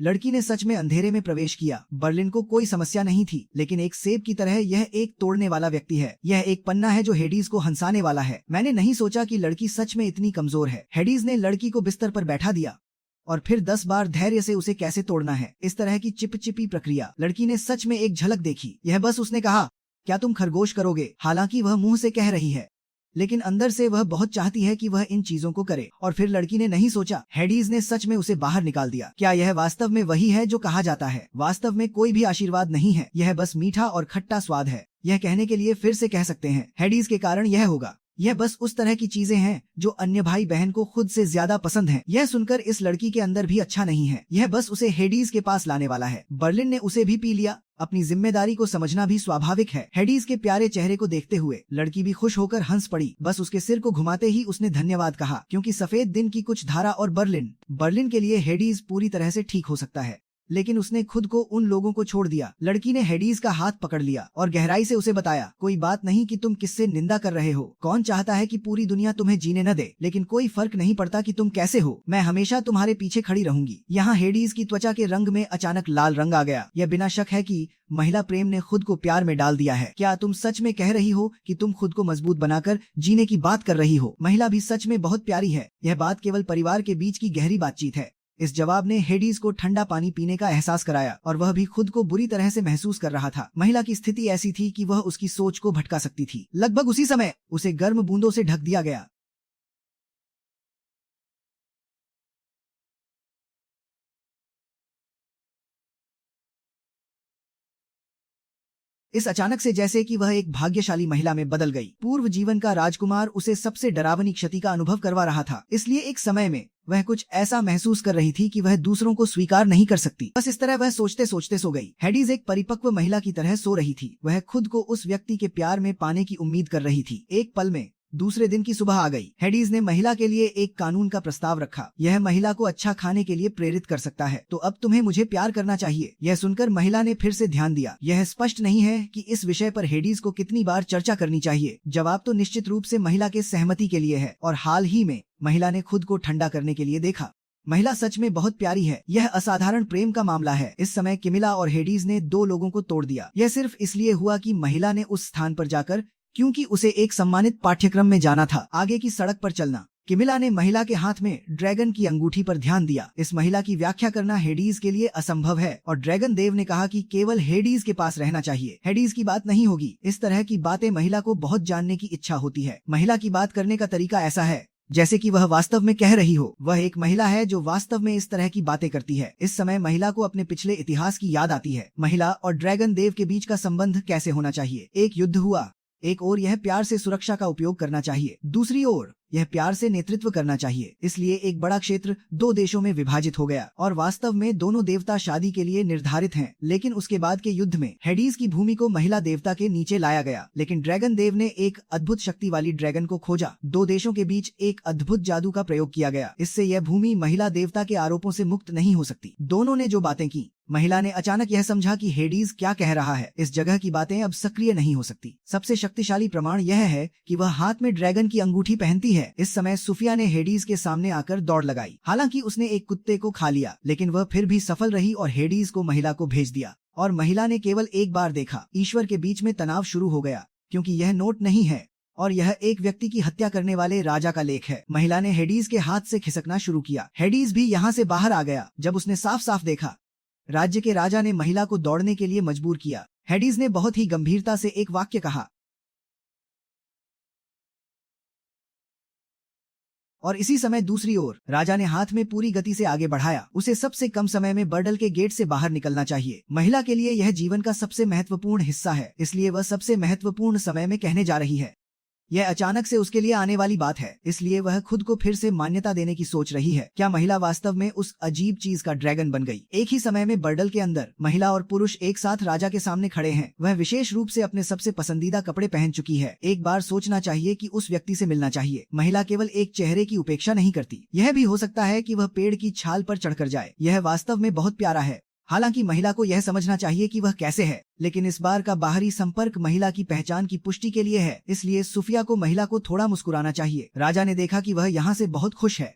लड़की ने सच में अंधेरे में प्रवेश किया। बर्लिन को कोई समस्या नहीं थी, लेकिन एक सेब की तरह यह एक तोड़ने वाला व्यक्ति है। यह एक पन्ना है जो हेडीज को हंसाने वाला है। मैंने नहीं सोचा कि लड़की सच में इतनी कमजोर है। हेडीज ने लड़की को बिस्तर पर बैठा दिया और फिर 10 बार धैर्य से उसे कैसे तोड़ना है, इस तरह की चिपचिपी प्रक्रिया। लड़की ने सच में एक झलक देखी। यह बस उसने कहा, क्या तुम खरगोश करोगे? हालांकि वह मुंह से कह रही है, लेकिन अंदर से वह बहुत चाहती है कि वह इन चीजों को करे। और फिर लड़की ने नहीं सोचा, हेडीज ने सच में उसे बाहर निकाल दिया। क्या यह वास्तव में वही है जो कहा जाता है? वास्तव में कोई भी आशीर्वाद नहीं है। यह बस मीठा और खट्टा स्वाद है। यह कहने के लिए फिर से कह सकते हैं, हेडीज के कारण यह होगा। यह बस उस तरह की चीजें हैं जो अन्य भाई बहन को खुद से ज्यादा पसंद हैं। यह सुनकर इस लड़की के अंदर भी अच्छा नहीं है। यह बस उसे हेडीज के पास लाने वाला है। बर्लिन ने उसे भी पी लिया। अपनी जिम्मेदारी को समझना भी स्वाभाविक है। हेडीज के प्यारे चेहरे को देखते हुए लड़की भी खुश होकर हंस पड़ी। बस उसके सिर को घुमाते ही उसने धन्यवाद कहा, क्योंकि सफेद दिन की कुछ धारा और बर्लिन के लिए हेडीज पूरी तरह से ठीक हो सकता है। लेकिन उसने खुद को उन लोगों को छोड़ दिया। लड़की ने हेडीज का हाथ पकड़ लिया और गहराई से उसे बताया, कोई बात नहीं कि तुम किससे निंदा कर रहे हो। कौन चाहता है कि पूरी दुनिया तुम्हें जीने न दे, लेकिन कोई फर्क नहीं पड़ता कि तुम कैसे हो। मैं हमेशा तुम्हारे पीछे खड़ी रहूंगी। यहाँ हेडीज की त्वचा के रंग में अचानक लाल रंग आ गया। यह बिना शक है कि महिला प्रेम ने खुद को प्यार में डाल दिया है। क्या तुम सच में कह रही हो कि तुम खुद को मजबूत बनाकर जीने की बात कर रही हो? महिला भी सच में बहुत प्यारी है। यह बात केवल परिवार के बीच की गहरी बातचीत है। इस जवाब ने हेडीज को ठंडा पानी पीने का एहसास कराया और वह भी खुद को बुरी तरह से महसूस कर रहा था। महिला की स्थिति ऐसी थी कि वह उसकी सोच को भटका सकती थी। लगभग उसी समय उसे गर्म बूंदों से ढक दिया गया। इस अचानक से जैसे कि वह एक भाग्यशाली महिला में बदल गई। पूर्व जीवन का राजकुमार उसे सबसे डरावनी क्षति का अनुभव करवा रहा था, इसलिए एक समय में वह कुछ ऐसा महसूस कर रही थी कि वह दूसरों को स्वीकार नहीं कर सकती। बस इस तरह वह सोचते सोचते सो गई। हेडीज एक परिपक्व महिला की तरह सो रही थी। वह खुद को उस व्यक्ति के प्यार में पाने की उम्मीद कर रही थी। एक पल में दूसरे दिन की सुबह आ गई। हेडीज ने महिला के लिए एक कानून का प्रस्ताव रखा। यह महिला को अच्छा खाने के लिए प्रेरित कर सकता है, तो अब तुम्हें मुझे प्यार करना चाहिए। यह सुनकर महिला ने फिर से ध्यान दिया। यह स्पष्ट नहीं है कि इस विषय पर हेडीज को कितनी बार चर्चा करनी चाहिए। जवाब तो निश्चित रूप से महिला के सहमति के लिए है और हाल ही में महिला ने खुद को ठंडा करने के लिए देखा। महिला सच में बहुत प्यारी है। यह असाधारण प्रेम का मामला है। इस समय किमिला और हेडीज ने दो लोगों को तोड़ दिया। यह सिर्फ इसलिए हुआ कि महिला ने उस स्थान पर जाकर, क्योंकि उसे एक सम्मानित पाठ्यक्रम में जाना था, आगे की सड़क पर चलना। किमिला ने महिला के हाथ में ड्रैगन की अंगूठी पर ध्यान दिया। इस महिला की व्याख्या करना हेडीज के लिए असंभव है और ड्रैगन देव ने कहा कि केवल हेडीज के पास रहना चाहिए। हेडीज की बात नहीं होगी। इस तरह की बातें महिला को बहुत जानने की इच्छा होती है। महिला की बात करने का तरीका ऐसा है जैसे कि वह वास्तव में कह रही हो। वह एक महिला है जो वास्तव में इस तरह की बातें करती है। इस समय महिला को अपने पिछले इतिहास की याद आती है। महिला और ड्रैगन देव के बीच का संबंध कैसे होना चाहिए। एक युद्ध हुआ। एक ओर यह प्यार से सुरक्षा का उपयोग करना चाहिए, दूसरी ओर यह प्यार से नेतृत्व करना चाहिए। इसलिए एक बड़ा क्षेत्र दो देशों में विभाजित हो गया और वास्तव में दोनों देवता शादी के लिए निर्धारित हैं। लेकिन उसके बाद के युद्ध में हेडीज की भूमि को महिला देवता के नीचे लाया गया। लेकिन ड्रैगन देव ने एक अद्भुत शक्ति वाली ड्रैगन को खोजा। दो देशों के बीच एक अद्भुत जादू का प्रयोग किया गया। इससे यह भूमि महिला देवता के आरोपों से मुक्त नहीं हो सकती। दोनों ने जो बातें की, महिला ने अचानक यह समझा कि हेडीज क्या कह रहा है। इस जगह की बातें अब सक्रिय नहीं हो सकती। सबसे शक्तिशाली प्रमाण यह है कि वह हाथ में ड्रैगन की अंगूठी पहनती है। इस समय सुफिया ने हेडीज के सामने आकर दौड़ लगाई। हालांकि उसने एक कुत्ते को खा लिया, लेकिन वह फिर भी सफल रही और हेडीज को महिला को भेज दिया। और महिला ने केवल एक बार देखा। ईश्वर के बीच में तनाव शुरू हो गया, क्योंकि यह नोट नहीं है और यह एक व्यक्ति की हत्या करने वाले राजा का लेख है। महिला ने हेडीज के हाथ से खिसकना शुरू किया। हेडीज भी यहाँ से बाहर आ गया जब उसने साफ साफ देखा। राज्य के राजा ने महिला को दौड़ने के लिए मजबूर किया। हेडीज ने बहुत ही गंभीरता से एक वाक्य कहा और इसी समय दूसरी ओर राजा ने हाथ में पूरी गति से आगे बढ़ाया। उसे सबसे कम समय में बर्डल के गेट से बाहर निकलना चाहिए। महिला के लिए यह जीवन का सबसे महत्वपूर्ण हिस्सा है, इसलिए वह सबसे महत्वपूर्ण समय में कहने जा रही है। यह अचानक से उसके लिए आने वाली बात है, इसलिए वह खुद को फिर से मान्यता देने की सोच रही है। क्या महिला वास्तव में उस अजीब चीज का ड्रैगन बन गई? एक ही समय में बर्डल के अंदर महिला और पुरुष एक साथ राजा के सामने खड़े हैं। वह विशेष रूप से अपने सबसे पसंदीदा कपड़े पहन चुकी है। एक बार सोचना चाहिए कि उस व्यक्ति से मिलना चाहिए। महिला केवल एक चेहरे की उपेक्षा नहीं करती, यह भी हो सकता है कि वह पेड़ की छाल पर चढ़कर जाए। यह वास्तव में बहुत प्यारा है। हालांकि महिला को यह समझना चाहिए कि वह कैसे है, लेकिन इस बार का बाहरी संपर्क महिला की पहचान की पुष्टि के लिए है। इसलिए सुफिया को महिला को थोड़ा मुस्कुराना चाहिए। राजा ने देखा कि वह यहाँ से बहुत खुश है।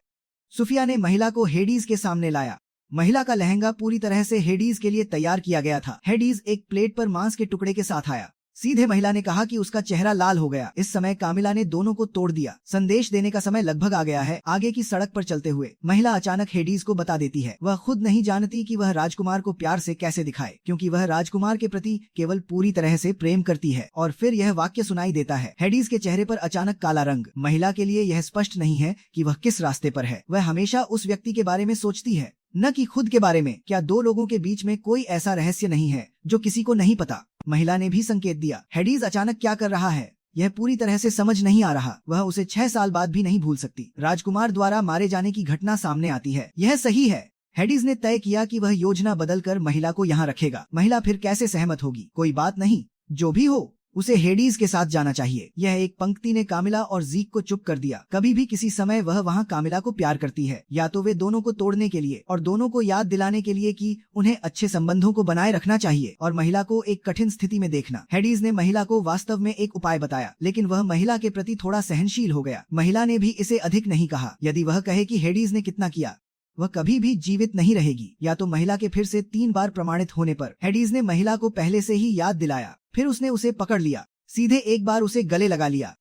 सुफिया ने महिला को हेडीज के सामने लाया। महिला का लहंगा पूरी तरह से हेडीज के लिए तैयार किया गया था। हेडीज एक प्लेट पर मांस के टुकड़े के साथ आया। सीधे महिला ने कहा कि उसका चेहरा लाल हो गया। इस समय कामिला ने दोनों को तोड़ दिया। संदेश देने का समय लगभग आ गया है। आगे की सड़क पर चलते हुए महिला अचानक हेडीज को बता देती है। वह खुद नहीं जानती कि वह राजकुमार को प्यार से कैसे दिखाए, क्योंकि वह राजकुमार के प्रति केवल पूरी तरह से प्रेम करती है। और फिर यह वाक्य सुनाई देता है। हेडीज के चेहरे पर अचानक काला रंग। महिला के लिए यह स्पष्ट नहीं है कि वह किस रास्ते पर है। वह हमेशा उस व्यक्ति के बारे में सोचती है, न कि खुद के बारे में। क्या दो लोगों के बीच में कोई ऐसा रहस्य नहीं है जो किसी को नहीं पता? महिला ने भी संकेत दिया। हेडीज अचानक क्या कर रहा है यह पूरी तरह से समझ नहीं आ रहा। वह उसे 6 साल बाद भी नहीं भूल सकती। राजकुमार द्वारा मारे जाने की घटना सामने आती है। यह सही है। हेडीज ने तय किया कि वह योजना बदलकर महिला को यहाँ रखेगा। महिला फिर कैसे सहमत होगी? कोई बात नहीं, जो भी हो उसे हेडीज के साथ जाना चाहिए। यह एक पंक्ति ने कामिला और जीक को चुप कर दिया। कभी भी किसी समय वह वहाँ कामिला को प्यार करती है, या तो वे दोनों को तोड़ने के लिए और दोनों को याद दिलाने के लिए कि उन्हें अच्छे संबंधों को बनाए रखना चाहिए और महिला को एक कठिन स्थिति में देखना। हेडीज ने महिला को वास्तव में एक उपाय बताया, लेकिन वह महिला के प्रति थोड़ा सहनशील हो गया। महिला ने भी इसे अधिक नहीं कहा। यदि वह कहे कि हेडीज ने कितना किया, वह कभी भी जीवित नहीं रहेगी। या तो महिला के फिर से 3 बार प्रमाणित होने पर हेडीज ने महिला को पहले से ही याद दिलाया। फिर उसने उसे पकड़ लिया, सीधे एक बार उसे गले लगा लिया।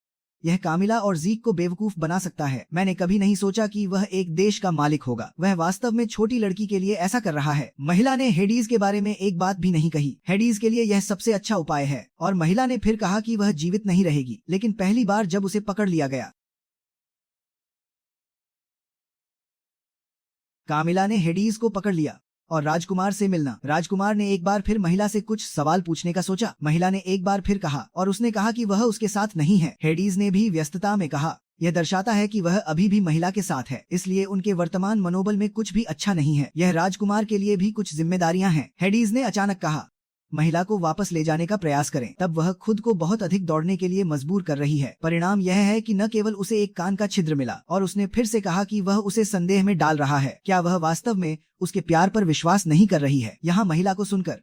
यह कामिला और जीक को बेवकूफ बना सकता है। मैंने कभी नहीं सोचा कि वह एक देश का मालिक होगा। वह वास्तव में छोटी लड़की के लिए ऐसा कर रहा है। महिला ने हेडीज के बारे में एक बात भी नहीं कही। हेडीज के लिए यह सबसे अच्छा उपाय है। और महिला ने फिर कहा कि वह जीवित नहीं रहेगी, लेकिन पहली बार जब उसे पकड़ लिया गया। कामिला ने हेडीज को पकड़ लिया और राजकुमार से मिलना। राजकुमार ने एक बार फिर महिला से कुछ सवाल पूछने का सोचा। महिला ने एक बार फिर कहा और उसने कहा कि वह उसके साथ नहीं है। हेडीज ने भी व्यस्तता में कहा। यह दर्शाता है कि वह अभी भी महिला के साथ है, इसलिए उनके वर्तमान मनोबल में कुछ भी अच्छा नहीं है। यह राजकुमार के लिए भी कुछ जिम्मेदारियां हैं। हेडीज ने अचानक कहा, महिला को वापस ले जाने का प्रयास करें। तब वह खुद को बहुत अधिक दौड़ने के लिए मजबूर कर रही है। परिणाम यह है कि न केवल उसे एक कान का छिद्र मिला, और उसने फिर से कहा कि वह उसे संदेह में डाल रहा है। क्या वह वास्तव में उसके प्यार पर विश्वास नहीं कर रही है? यहाँ महिला को सुनकर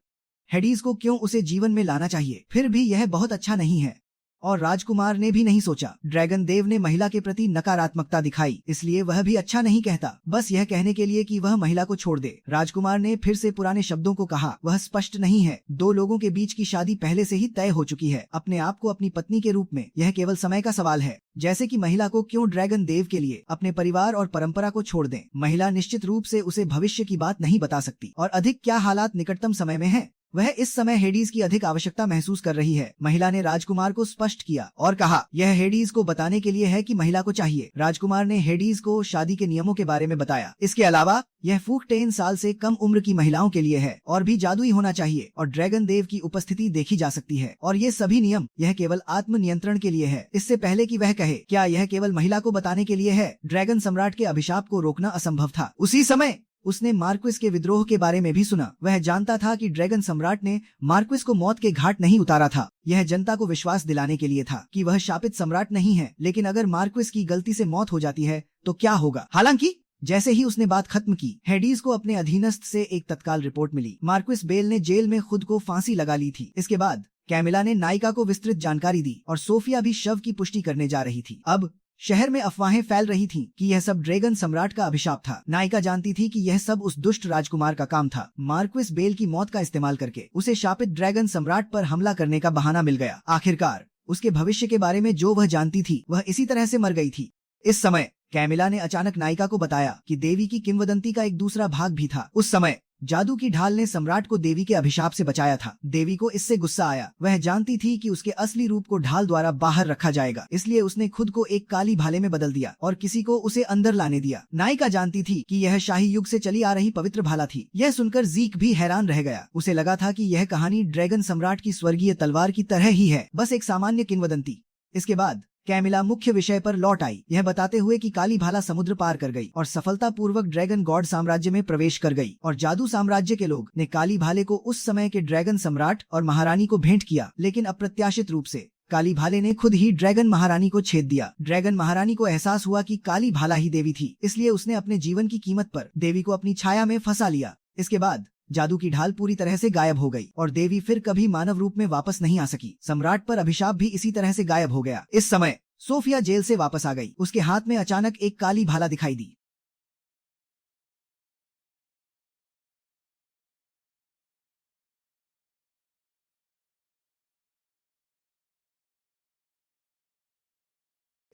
हेडीज को क्यों उसे जीवन में लाना चाहिए? फिर भी यह बहुत अच्छा नहीं है। और राजकुमार ने भी नहीं सोचा। ड्रैगन देव ने महिला के प्रति नकारात्मकता दिखाई, इसलिए वह भी अच्छा नहीं कहता, बस यह कहने के लिए कि वह महिला को छोड़ दे। राजकुमार ने फिर से पुराने शब्दों को कहा, वह स्पष्ट नहीं है। दो लोगों के बीच की शादी पहले से ही तय हो चुकी है। अपने आप को अपनी पत्नी के रूप में, यह केवल समय का सवाल है। जैसे कि महिला को क्यों ड्रैगन देव के लिए अपने परिवार और परंपरा को छोड़ दें। महिला निश्चित रूप से उसे भविष्य की बात नहीं बता सकती, और अधिक क्या हालात निकटतम समय में है। वह इस समय हेडीज की अधिक आवश्यकता महसूस कर रही है। महिला ने राजकुमार को स्पष्ट किया और कहा, यह हेडीज को बताने के लिए है कि महिला को चाहिए। राजकुमार ने हेडीज को शादी के नियमों के बारे में बताया। इसके अलावा यह 14 साल से कम उम्र की महिलाओं के लिए है, और भी जादुई होना चाहिए, और ड्रैगन देव की उपस्थिति देखी जा सकती है। और ये सभी नियम, यह केवल आत्म नियंत्रण के लिए है। इससे पहले कि वह कहे, क्या यह केवल महिला को बताने के लिए है? ड्रैगन सम्राट के अभिशाप को रोकना असंभव था। उसी समय उसने मार्क्विस के विद्रोह के बारे में भी सुना। वह जानता था कि ड्रैगन सम्राट ने मार्क्विस को मौत के घाट नहीं उतारा था। यह जनता को विश्वास दिलाने के लिए था कि वह शापित सम्राट नहीं है। लेकिन अगर मार्क्विस की गलती से मौत हो जाती है तो क्या होगा? हालांकि जैसे ही उसने बात खत्म की, हेडीज को अपने अधीनस्थ से एक तत्काल रिपोर्ट मिली। मार्क्विस बेल ने जेल में खुद को फांसी लगा ली थी। इसके बाद कैमिला ने नायिका को विस्तृत जानकारी दी, और सोफिया भी शव की पुष्टि करने जा रही थी। अब शहर में अफवाहें फैल रही थीं कि यह सब ड्रैगन सम्राट का अभिशाप था। नायिका जानती थी कि यह सब उस दुष्ट राजकुमार का काम था। मार्क्विस बेल की मौत का इस्तेमाल करके उसे शापित ड्रैगन सम्राट पर हमला करने का बहाना मिल गया। आखिरकार उसके भविष्य के बारे में जो वह जानती थी, वह इसी तरह से मर गई थी। इस समय कैमिला ने अचानक नायिका को बताया कि देवी की किंवदंती का एक दूसरा भाग भी था। उस समय जादू की ढाल ने सम्राट को देवी के अभिशाप से बचाया था। देवी को इससे गुस्सा आया। वह जानती थी कि उसके असली रूप को ढाल द्वारा बाहर रखा जाएगा, इसलिए उसने खुद को एक काली भाले में बदल दिया और किसी को उसे अंदर लाने दिया। नायिका जानती थी कि यह शाही युग से चली आ रही पवित्र भाला थी। यह सुनकर जीक भी हैरान रह गया। उसे लगा था कि यह कहानी ड्रैगन सम्राट की स्वर्गीय तलवार की तरह ही है, बस एक सामान्य किंवदंती। इसके बाद कैमिला मुख्य विषय पर लौट आई, यह बताते हुए कि काली भाला समुद्र पार कर गई और सफलतापूर्वक ड्रैगन गॉड साम्राज्य में प्रवेश कर गई, और जादू साम्राज्य के लोग ने काली भाले को उस समय के ड्रैगन सम्राट और महारानी को भेंट किया। लेकिन अप्रत्याशित रूप से काली भाले ने खुद ही ड्रैगन महारानी को छेद दिया। ड्रैगन महारानी को एहसास हुआ कि काली भाला ही देवी थी, इसलिए उसने अपने जीवन की कीमत पर देवी को अपनी छाया में फंसा लिया। इसके बाद जादू की ढाल पूरी तरह से गायब हो गई और देवी फिर कभी मानव रूप में वापस नहीं आ सकी। सम्राट पर अभिशाप भी इसी तरह से गायब हो गया। इस समय सोफिया जेल से वापस आ गई। उसके हाथ में अचानक एक काली भाला दिखाई दी।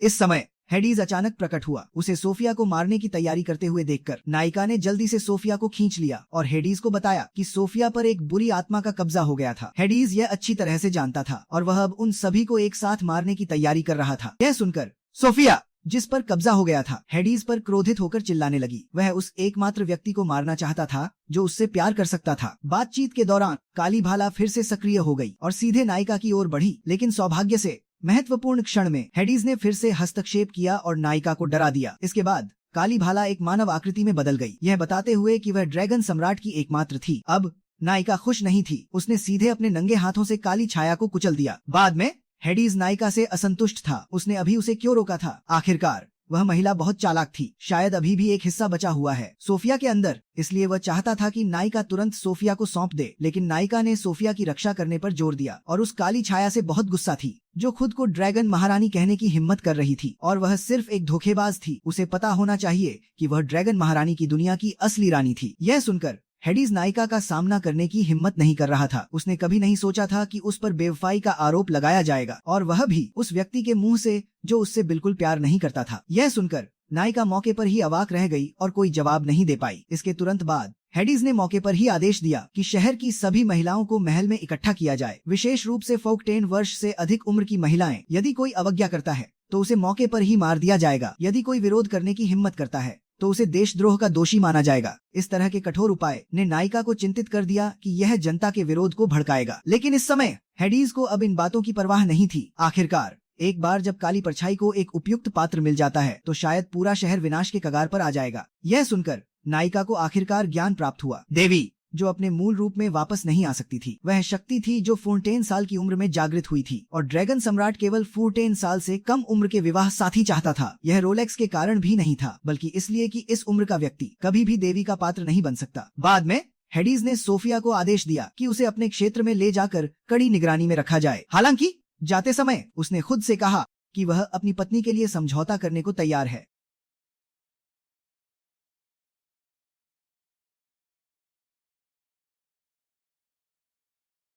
इस समय हेडीज अचानक प्रकट हुआ। उसे सोफिया को मारने की तैयारी करते हुए देखकर नायिका ने जल्दी से सोफिया को खींच लिया और हेडीज को बताया कि सोफिया पर एक बुरी आत्मा का कब्जा हो गया था। हेडीज यह अच्छी तरह से जानता था और वह अब उन सभी को एक साथ मारने की तैयारी कर रहा था। यह सुनकर सोफिया, जिस पर कब्जा हो गया था, हेडीज पर क्रोधित होकर चिल्लाने लगी। वह उस एकमात्र व्यक्ति को मारना चाहता था जो उससे प्यार कर सकता था। बातचीत के दौरान काली भाला फिर से सक्रिय हो गई और सीधे नायिका की ओर बढ़ी, लेकिन सौभाग्य से महत्वपूर्ण क्षण में हेडीज ने फिर से हस्तक्षेप किया और नायिका को डरा दिया। इसके बाद काली भाला एक मानव आकृति में बदल गई, यह बताते हुए कि वह ड्रैगन सम्राट की एकमात्र थी। अब नायिका खुश नहीं थी। उसने सीधे अपने नंगे हाथों से काली छाया को कुचल दिया। बाद में हेडीज नायिका से असंतुष्ट था। उसने अभी उसे क्यों रोका था? आखिरकार वह महिला बहुत चालाक थी। शायद अभी भी एक हिस्सा बचा हुआ है सोफिया के अंदर, इसलिए वह चाहता था कि नायिका तुरंत सोफिया को सौंप दे। लेकिन नायिका ने सोफिया की रक्षा करने पर जोर दिया और उस काली छाया से बहुत गुस्सा थी, जो खुद को ड्रैगन महारानी कहने की हिम्मत कर रही थी। और वह सिर्फ एक धोखेबाज थी। उसे पता होना चाहिए कि वह ड्रैगन महारानी की दुनिया की असली रानी थी। यह सुनकर हेडीज नायिका का सामना करने की हिम्मत नहीं कर रहा था। उसने कभी नहीं सोचा था कि उस पर बेवफाई का आरोप लगाया जाएगा, और वह भी उस व्यक्ति के मुंह से जो उससे बिल्कुल प्यार नहीं करता था। यह सुनकर नायिका मौके पर ही अवाक रह गई और कोई जवाब नहीं दे पाई। इसके तुरंत बाद हेडीज ने मौके पर ही आदेश दिया कि शहर की सभी महिलाओं को महल में इकट्ठा किया जाए, विशेष रूप से 14 वर्ष से अधिक उम्र की महिलाएं। यदि कोई अवज्ञा करता है तो उसे मौके पर ही मार दिया जाएगा। यदि कोई विरोध करने की हिम्मत करता है तो उसे देशद्रोह का दोषी माना जाएगा। इस तरह के कठोर उपाय ने नायिका को चिंतित कर दिया कि यह जनता के विरोध को भड़काएगा। लेकिन इस समय हेडीज को अब इन बातों की परवाह नहीं थी। आखिरकार एक बार जब काली परछाई को एक उपयुक्त पात्र मिल जाता है तो शायद पूरा शहर विनाश के कगार पर आ जाएगा। यह सुनकर नायिका को आखिरकार ज्ञान प्राप्त हुआ। देवी जो अपने मूल रूप में वापस नहीं आ सकती थी, वह शक्ति थी जो 14 साल की उम्र में जागृत हुई थी, और ड्रैगन सम्राट केवल 14 साल से कम उम्र के विवाह साथी चाहता था। यह रोलेक्स के कारण भी नहीं था, बल्कि इसलिए कि इस उम्र का व्यक्ति कभी भी देवी का पात्र नहीं बन सकता। बाद में हेडीज ने सोफिया को आदेश दिया कि उसे अपने क्षेत्र में ले जाकर कड़ी निगरानी में रखा जाए। हालांकि जाते समय उसने खुद से कहा कि वह अपनी पत्नी के लिए समझौता करने को तैयार है।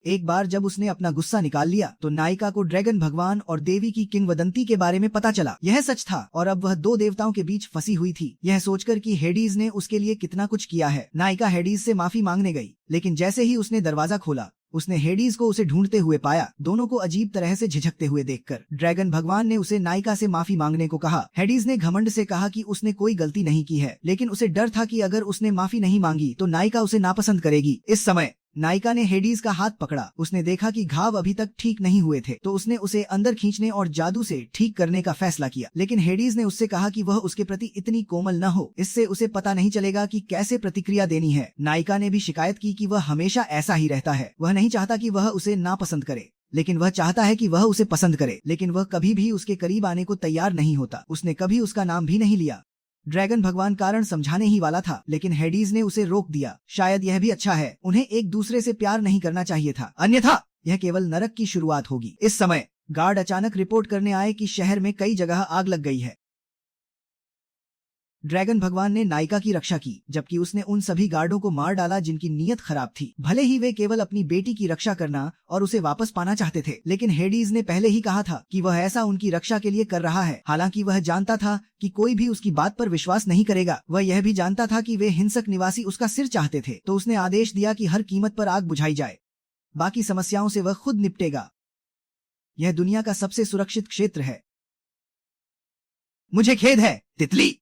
एक बार जब उसने अपना गुस्सा निकाल लिया तो नायिका को ड्रैगन भगवान और देवी की किंवदंती के बारे में पता चला। यह सच था और अब वह दो देवताओं के बीच फंसी हुई थी। यह सोचकर कि हेडीज ने उसके लिए कितना कुछ किया है, नायिका हेडीज से माफी मांगने गई, लेकिन जैसे ही उसने दरवाजा खोला उसने हेडीज को उसे ढूंढते हुए पाया। दोनों को अजीब तरह से झिझकते हुए देखकर ड्रैगन भगवान ने उसे नायिका से माफी मांगने को कहा। हेडीज ने घमंड से कहा कि उसने कोई गलती नहीं की है, लेकिन उसे डर था कि अगर उसने माफी नहीं मांगी तो नायिका उसे नापसंद करेगी। इस समय नायिका ने हेडीज का हाथ पकड़ा। उसने देखा कि घाव अभी तक ठीक नहीं हुए थे, तो उसने उसे अंदर खींचने और जादू से ठीक करने का फैसला किया। लेकिन हेडीज ने उससे कहा कि वह उसके प्रति इतनी कोमल न हो, इससे उसे पता नहीं चलेगा कि कैसे प्रतिक्रिया देनी है। नायिका ने भी शिकायत की कि वह हमेशा ऐसा ही रहता है। वह नहीं चाहता कि वह उसे नापसंद करे, लेकिन वह चाहता है कि वह उसे पसंद करे, लेकिन वह कभी भी उसके करीब आने को तैयार नहीं होता। उसने कभी उसका नाम भी नहीं लिया। ड्रैगन भगवान कारण समझाने ही वाला था, लेकिन हेडीज ने उसे रोक दिया। शायद यह भी अच्छा है, उन्हें एक दूसरे से प्यार नहीं करना चाहिए था, अन्यथा यह केवल नरक की शुरुआत होगी। इस समय गार्ड अचानक रिपोर्ट करने आए कि शहर में कई जगह आग लग गई है। ड्रैगन भगवान ने नायिका की रक्षा की, जबकि उसने उन सभी गार्डों को मार डाला जिनकी नीयत खराब थी। भले ही वे केवल अपनी बेटी की रक्षा करना और उसे वापस पाना चाहते थे, लेकिन हेडीज ने पहले ही कहा था कि वह ऐसा उनकी रक्षा के लिए कर रहा है। हालांकि वह जानता था कि कोई भी उसकी बात पर विश्वास नहीं करेगा। वह यह भी जानता था कि वे हिंसक निवासी उसका सिर चाहते थे, तो उसने आदेश दिया कि हर कीमत पर आग बुझाई जाए। बाकी समस्याओं से वह खुद निपटेगा। यह दुनिया का सबसे सुरक्षित क्षेत्र है। मुझे खेद है, तितली।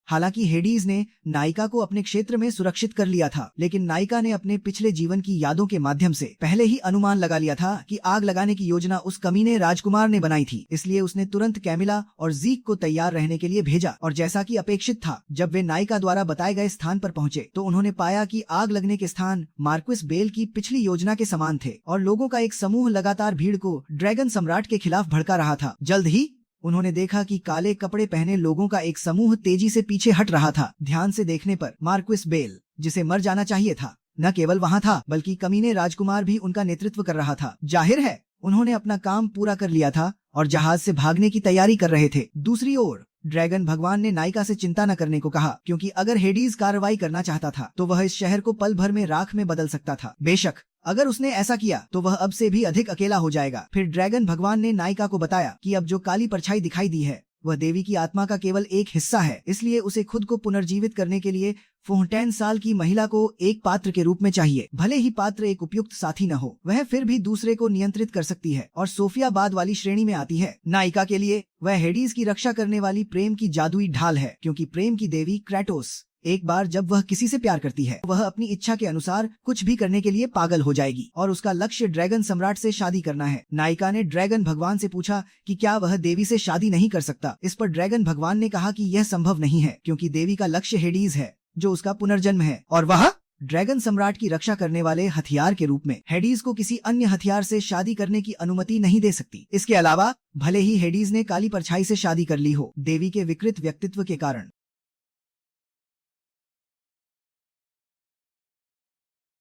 हालांकि हेडीज ने नायिका को अपने क्षेत्र में सुरक्षित कर लिया था, लेकिन नायिका ने अपने पिछले जीवन की यादों के माध्यम से पहले ही अनुमान लगा लिया था कि आग लगाने की योजना उस कमीने राजकुमार ने बनाई थी। इसलिए उसने तुरंत कैमिला और जीक को तैयार रहने के लिए भेजा, और जैसा कि अपेक्षित था, जब वे नायिका द्वारा बताए गए स्थान पर पहुंचे तो उन्होंने पाया कि आग लगने के स्थान मार्क्विस बेल की पिछली योजना के समान थे, और लोगों का एक समूह लगातार भीड़ को ड्रैगन सम्राट के खिलाफ भड़का रहा था। जल्द ही उन्होंने देखा कि काले कपड़े पहने लोगों का एक समूह तेजी से पीछे हट रहा था। ध्यान से देखने पर मार्क्विस बेल, जिसे मर जाना चाहिए था, न केवल वहां था बल्कि कमीने राजकुमार भी उनका नेतृत्व कर रहा था। जाहिर है उन्होंने अपना काम पूरा कर लिया था और जहाज से भागने की तैयारी कर रहे थे। दूसरी ओर ड्रैगन भगवान ने नायिका से चिंता न करने को कहा, क्योंकि अगर हेडीज कार्रवाई करना चाहता था तो वह इस शहर को पल भर में राख में बदल सकता था। बेशक अगर उसने ऐसा किया तो वह अब से भी अधिक अकेला हो जाएगा। फिर ड्रैगन भगवान ने नायिका को बताया कि अब जो काली परछाई दिखाई दी है वह देवी की आत्मा का केवल एक हिस्सा है, इसलिए उसे खुद को पुनर्जीवित करने के लिए 14 साल की महिला को एक पात्र के रूप में चाहिए। भले ही पात्र एक उपयुक्त साथी न हो, वह फिर भी दूसरे को नियंत्रित कर सकती है, और सोफिया बाद वाली श्रेणी में आती है। नायिका के लिए वह हेडीज की रक्षा करने वाली प्रेम की जादुई ढाल है, क्योंकि प्रेम की देवी क्रेटोस एक बार जब वह किसी से प्यार करती है वह अपनी इच्छा के अनुसार कुछ भी करने के लिए पागल हो जाएगी, और उसका लक्ष्य ड्रैगन सम्राट से शादी करना है। नायिका ने ड्रैगन भगवान से पूछा कि क्या वह देवी से शादी नहीं कर सकता। इस पर ड्रैगन भगवान ने कहा कि यह संभव नहीं है, क्योंकि देवी का लक्ष्य हेडीज है, जो उसका पुनर्जन्म है, और वह ड्रैगन सम्राट की रक्षा करने वाले हथियार के रूप में हेडीज को किसी अन्य हथियार से शादी करने की अनुमति नहीं दे सकती। इसके अलावा भले ही हेडीज ने काली परछाई से शादी कर ली हो, देवी के विकृत व्यक्तित्व के कारण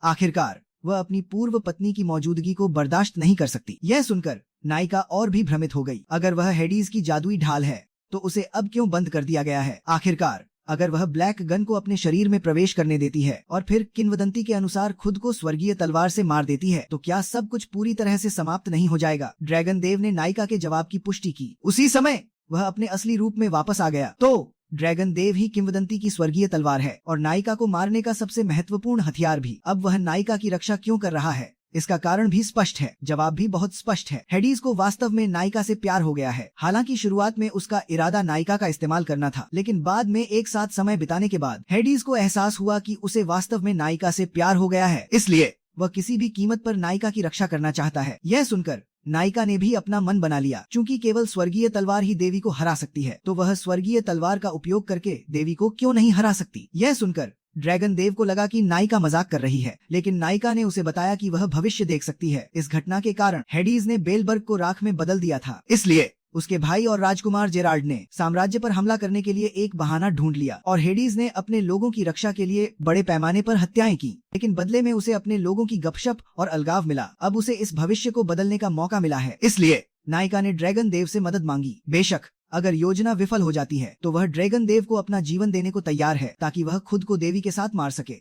आखिरकार वह अपनी पूर्व पत्नी की मौजूदगी को बर्दाश्त नहीं कर सकती। यह सुनकर नायिका और भी भ्रमित हो गई। अगर वह हेडीज की जादुई ढाल है तो उसे अब क्यों बंद कर दिया गया है? आखिरकार अगर वह ब्लैक गन को अपने शरीर में प्रवेश करने देती है और फिर किंवदंती के अनुसार खुद को स्वर्गीय तलवार से मार देती है तो क्या सब कुछ पूरी तरह से समाप्त नहीं हो जाएगा? ड्रैगन देव ने नायिका के जवाब की पुष्टि की। उसी समय वह अपने असली रूप में वापस आ गया। तो ड्रैगन देव ही किंवदंती की स्वर्गीय तलवार है और नायिका को मारने का सबसे महत्वपूर्ण हथियार भी। अब वह नायिका की रक्षा क्यों कर रहा है, इसका कारण भी स्पष्ट है, जवाब भी बहुत स्पष्ट है। हेडीज को वास्तव में नायिका से प्यार हो गया है। हालांकि शुरुआत में उसका इरादा नायिका का इस्तेमाल करना था, लेकिन बाद में एक साथ समय बिताने के बाद हेडीज को एहसास हुआ कि उसे वास्तव में नायिका से प्यार हो गया है, इसलिए वह किसी भी कीमत पर नायिका की रक्षा करना चाहता है। यह सुनकर नायिका ने भी अपना मन बना लिया। चूंकि केवल स्वर्गीय तलवार ही देवी को हरा सकती है, तो वह स्वर्गीय तलवार का उपयोग करके देवी को क्यों नहीं हरा सकती। यह सुनकर ड्रैगन देव को लगा कि नायिका मजाक कर रही है, लेकिन नायिका ने उसे बताया कि वह भविष्य देख सकती है। इस घटना के कारण हेडीज ने बेलबर्ग को राख में बदल दिया था, इसलिए उसके भाई और राजकुमार जेराल्ड ने साम्राज्य पर हमला करने के लिए एक बहाना ढूंढ लिया और हेडीज ने अपने लोगों की रक्षा के लिए बड़े पैमाने पर हत्याएं की। लेकिन बदले में उसे अपने लोगों की गपशप और अलगाव मिला। अब उसे इस भविष्य को बदलने का मौका मिला है, इसलिए नायिका ने ड्रैगन देव से मदद मांगी। बेशक अगर योजना विफल हो जाती है तो वह ड्रैगन देव को अपना जीवन देने को तैयार है, ताकि वह खुद को देवी के साथ मार सके।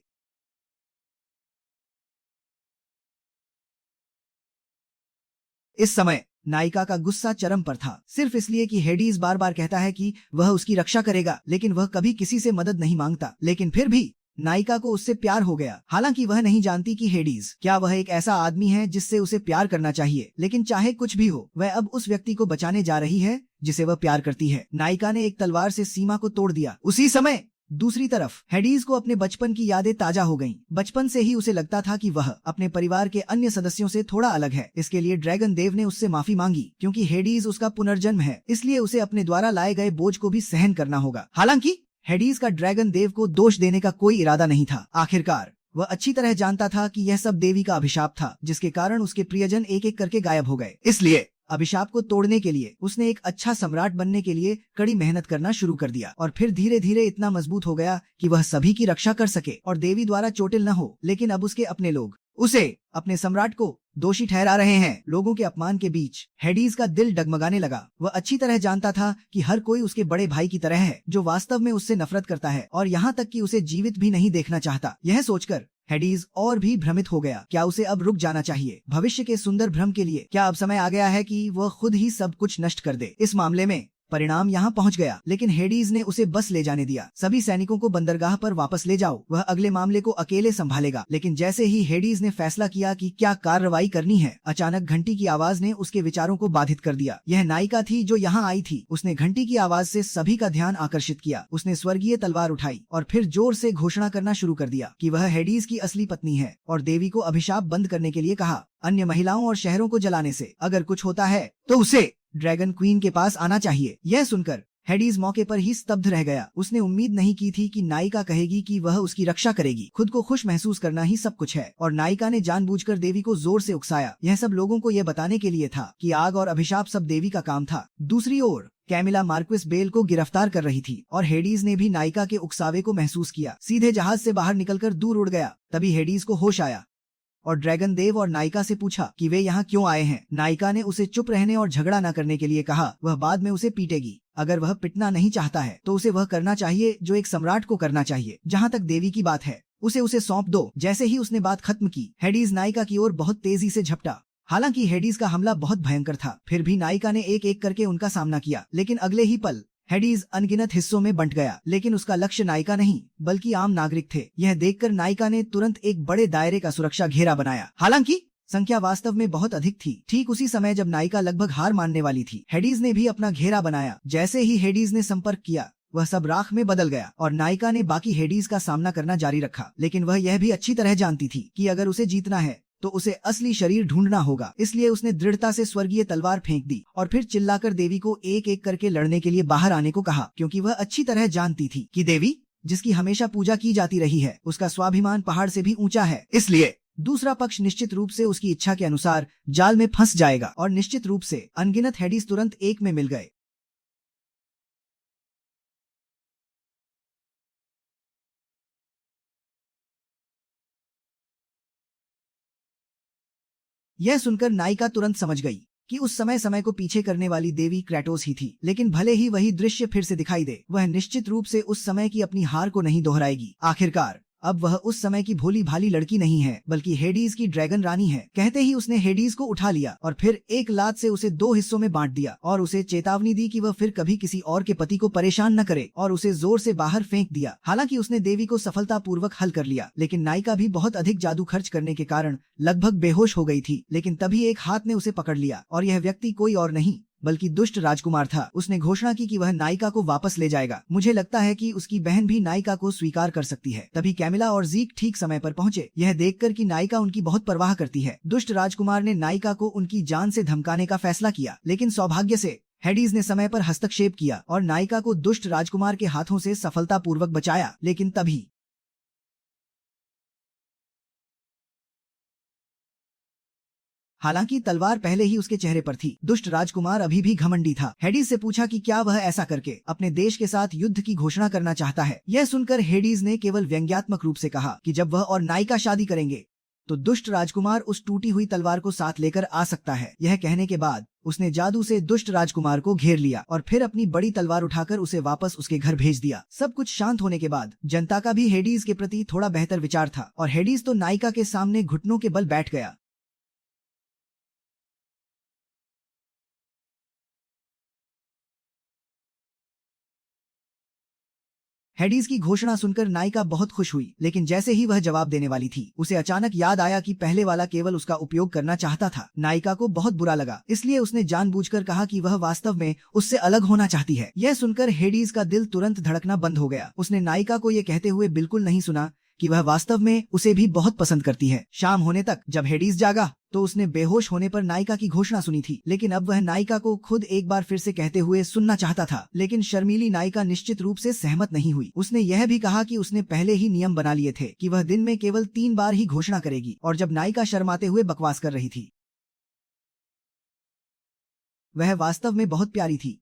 इस समय नायिका का गुस्सा चरम पर था, सिर्फ इसलिए कि हेडीज बार बार कहता है कि वह उसकी रक्षा करेगा, लेकिन वह कभी किसी से मदद नहीं मांगता। लेकिन फिर भी नायिका को उससे प्यार हो गया। हालांकि वह नहीं जानती कि हेडीज क्या वह एक ऐसा आदमी है जिससे उसे प्यार करना चाहिए, लेकिन चाहे कुछ भी हो वह अब उस व्यक्ति को बचाने जा रही है जिसे वह प्यार करती है। नायिका ने एक तलवार से सीमा को तोड़ दिया। उसी समय दूसरी तरफ हेडीज को अपने बचपन की यादें ताजा हो गईं। बचपन से ही उसे लगता था कि वह अपने परिवार के अन्य सदस्यों से थोड़ा अलग है। इसके लिए ड्रैगन देव ने उससे माफी मांगी। क्योंकि हेडीज उसका पुनर्जन्म है, इसलिए उसे अपने द्वारा लाए गए बोझ को भी सहन करना होगा। हालांकि हेडीज का ड्रैगन देव को दोष देने का कोई इरादा नहीं था। आखिरकार वह अच्छी तरह जानता था कि यह सब देवी का अभिशाप था, जिसके कारण उसके प्रियजन एक एक करके गायब हो गए। इसलिए अभिशाप को तोड़ने के लिए उसने एक अच्छा सम्राट बनने के लिए कड़ी मेहनत करना शुरू कर दिया और फिर धीरे धीरे इतना मजबूत हो गया कि वह सभी की रक्षा कर सके और देवी द्वारा चोटिल न हो। लेकिन अब उसके अपने लोग उसे अपने सम्राट को दोषी ठहरा रहे हैं। लोगों के अपमान के बीच हेडीज का दिल डगमगाने लगा। वह अच्छी तरह जानता था कि हर कोई उसके बड़े भाई की तरह है, जो वास्तव में उससे नफरत करता है और यहाँ तक कि उसे जीवित भी नहीं देखना चाहता। यह सोचकर हेडीज और भी भ्रमित हो गया। क्या उसे अब रुक जाना चाहिए भविष्य के सुंदर भ्रम के लिए? क्या अब समय आ गया है कि वह खुद ही सब कुछ नष्ट कर दे? इस मामले में परिणाम यहाँ पहुँच गया, लेकिन हेडीज ने उसे बस ले जाने दिया। सभी सैनिकों को बंदरगाह पर वापस ले जाओ, वह अगले मामले को अकेले संभालेगा। लेकिन जैसे ही हेडीज ने फैसला किया कि क्या कार्रवाई करनी है, अचानक घंटी की आवाज ने उसके विचारों को बाधित कर दिया। यह नायिका थी जो यहाँ आई थी। उसने घंटी की आवाज से सभी का ध्यान आकर्षित किया। उसने स्वर्गीय तलवार उठाई और फिर जोर से घोषणा करना शुरू कर दिया कि वह हेडीज की असली पत्नी है और देवी को अभिशाप बंद करने के लिए कहा, अन्य महिलाओं और शहरों को जलाने से अगर कुछ होता है तो उसे ड्रैगन क्वीन के पास आना चाहिए। यह सुनकर हेडीज मौके पर ही स्तब्ध रह गया। उसने उम्मीद नहीं की थी कि नायिका कहेगी कि वह उसकी रक्षा करेगी। खुद को खुश महसूस करना ही सब कुछ है और नायिका ने जानबूझकर देवी को जोर से उकसाया। यह सब लोगों को यह बताने के लिए था कि आग और अभिशाप सब देवी का काम था। दूसरी ओर कैमिला मार्क्विस बेल को गिरफ्तार कर रही थी और हेडीज ने भी नायिका के उकसावे को महसूस किया। सीधे जहाज से बाहर निकलकर दूर उड़ गया। तभी हेडीज को होश आया और ड्रैगन देव और नायिका से पूछा कि वे यहाँ क्यों आए हैं। नायिका ने उसे चुप रहने और झगड़ा न करने के लिए कहा। वह बाद में उसे पीटेगी। अगर वह पिटना नहीं चाहता है तो उसे वह करना चाहिए जो एक सम्राट को करना चाहिए। जहाँ तक देवी की बात है, उसे सौंप दो। जैसे ही उसने बात खत्म की, हेडीज नायिका की ओर बहुत तेजी से झपटा। हालांकि हेडीज का हमला बहुत भयंकर था, फिर भी नायिका ने एक एक करके उनका सामना किया। लेकिन अगले ही पल हेडीज अनगिनत हिस्सों में बंट गया। लेकिन उसका लक्ष्य नायिका नहीं बल्कि आम नागरिक थे। यह देखकर नायिका ने तुरंत एक बड़े दायरे का सुरक्षा घेरा बनाया। हालांकि संख्या वास्तव में बहुत अधिक थी। ठीक उसी समय जब नायिका लगभग हार मानने वाली थी, हेडीज ने भी अपना घेरा बनाया। जैसे ही हेडीज ने संपर्क किया, वह सब राख में बदल गया और नायिका ने बाकी हेडीज का सामना करना जारी रखा। लेकिन वह यह भी अच्छी तरह जानती थी कि अगर उसे जीतना है तो उसे असली शरीर ढूंढना होगा। इसलिए उसने दृढ़ता से स्वर्गीय तलवार फेंक दी और फिर चिल्लाकर देवी को एक एक करके लड़ने के लिए बाहर आने को कहा। क्योंकि वह अच्छी तरह जानती थी कि देवी, जिसकी हमेशा पूजा की जाती रही है, उसका स्वाभिमान पहाड़ से भी ऊंचा है। इसलिए दूसरा पक्ष निश्चित रूप से उसकी इच्छा के अनुसार जाल में फंस जाएगा और निश्चित रूप से अनगिनत हेडीज तुरंत एक में मिल गए। यह सुनकर नायिका तुरंत समझ गई कि उस समय समय को पीछे करने वाली देवी क्रेटोस ही थी। लेकिन भले ही वही दृश्य फिर से दिखाई दे, वह निश्चित रूप से उस समय की अपनी हार को नहीं दोहराएगी। आखिरकार अब वह उस समय की भोली भाली लड़की नहीं है, बल्कि हेडीज की ड्रैगन रानी है। कहते ही उसने हेडीज को उठा लिया और फिर एक लात से उसे 2 हिस्सों में बांट दिया और उसे चेतावनी दी कि वह फिर कभी किसी और के पति को परेशान न करे, और उसे जोर से बाहर फेंक दिया। हालांकि उसने देवी को सफलतापूर्वक हल कर लिया, लेकिन नायिका भी बहुत अधिक जादू खर्च करने के कारण लगभग बेहोश हो गई थी। लेकिन तभी एक हाथ ने उसे पकड़ लिया और यह व्यक्ति कोई और नहीं बल्कि दुष्ट राजकुमार था। उसने घोषणा की कि वह नायिका को वापस ले जाएगा। मुझे लगता है कि उसकी बहन भी नायिका को स्वीकार कर सकती है। तभी कैमिला और जीक ठीक समय पर पहुंचे, यह देखकर कि नायिका उनकी बहुत परवाह करती है। दुष्ट राजकुमार ने नायिका को उनकी जान से धमकाने का फैसला किया, लेकिन सौभाग्य से हेडीज ने समय पर हस्तक्षेप किया और नायिका को दुष्ट राजकुमार के हाथों से सफलतापूर्वक बचाया। लेकिन तभी हालांकि तलवार पहले ही उसके चेहरे पर थी। दुष्ट राजकुमार अभी भी घमंडी था। हेडीज से पूछा कि क्या वह ऐसा करके अपने देश के साथ युद्ध की घोषणा करना चाहता है। यह सुनकर हेडीज ने केवल व्यंग्यात्मक रूप से कहा कि जब वह और नायिका शादी करेंगे तो दुष्ट राजकुमार उस टूटी हुई तलवार को साथ लेकर आ सकता है। यह कहने के बाद उसने जादू से दुष्ट राजकुमार को घेर लिया और फिर अपनी बड़ी तलवार उठाकर उसे वापस उसके घर भेज दिया। सब कुछ शांत होने के बाद जनता का भी हेडीज के प्रति थोड़ा बेहतर विचार था और हेडीज तो नायिका के सामने घुटनों के बल बैठ गया। हेडीज की घोषणा सुनकर नायिका बहुत खुश हुई, लेकिन जैसे ही वह जवाब देने वाली थी, उसे अचानक याद आया कि पहले वाला केवल उसका उपयोग करना चाहता था। नायिका को बहुत बुरा लगा, इसलिए उसने जानबूझकर कहा कि वह वास्तव में उससे अलग होना चाहती है। यह सुनकर हेडीज का दिल तुरंत धड़कना बंद हो गया। उसने नायिका को यह कहते हुए बिल्कुल नहीं सुना कि वह वास्तव में उसे भी बहुत पसंद करती है। शाम होने तक जब हेडीज जागा तो उसने बेहोश होने पर नायिका की घोषणा सुनी थी, लेकिन अब वह नायिका को खुद एक बार फिर से कहते हुए सुनना चाहता था। लेकिन शर्मीली नायिका निश्चित रूप से सहमत नहीं हुई। उसने यह भी कहा कि उसने पहले ही नियम बना लिए थे कि वह दिन में केवल 3 बार ही घोषणा करेगी, और जब नायिका शर्माते हुए बकवास कर रही थी, वह वास्तव में बहुत प्यारी थी।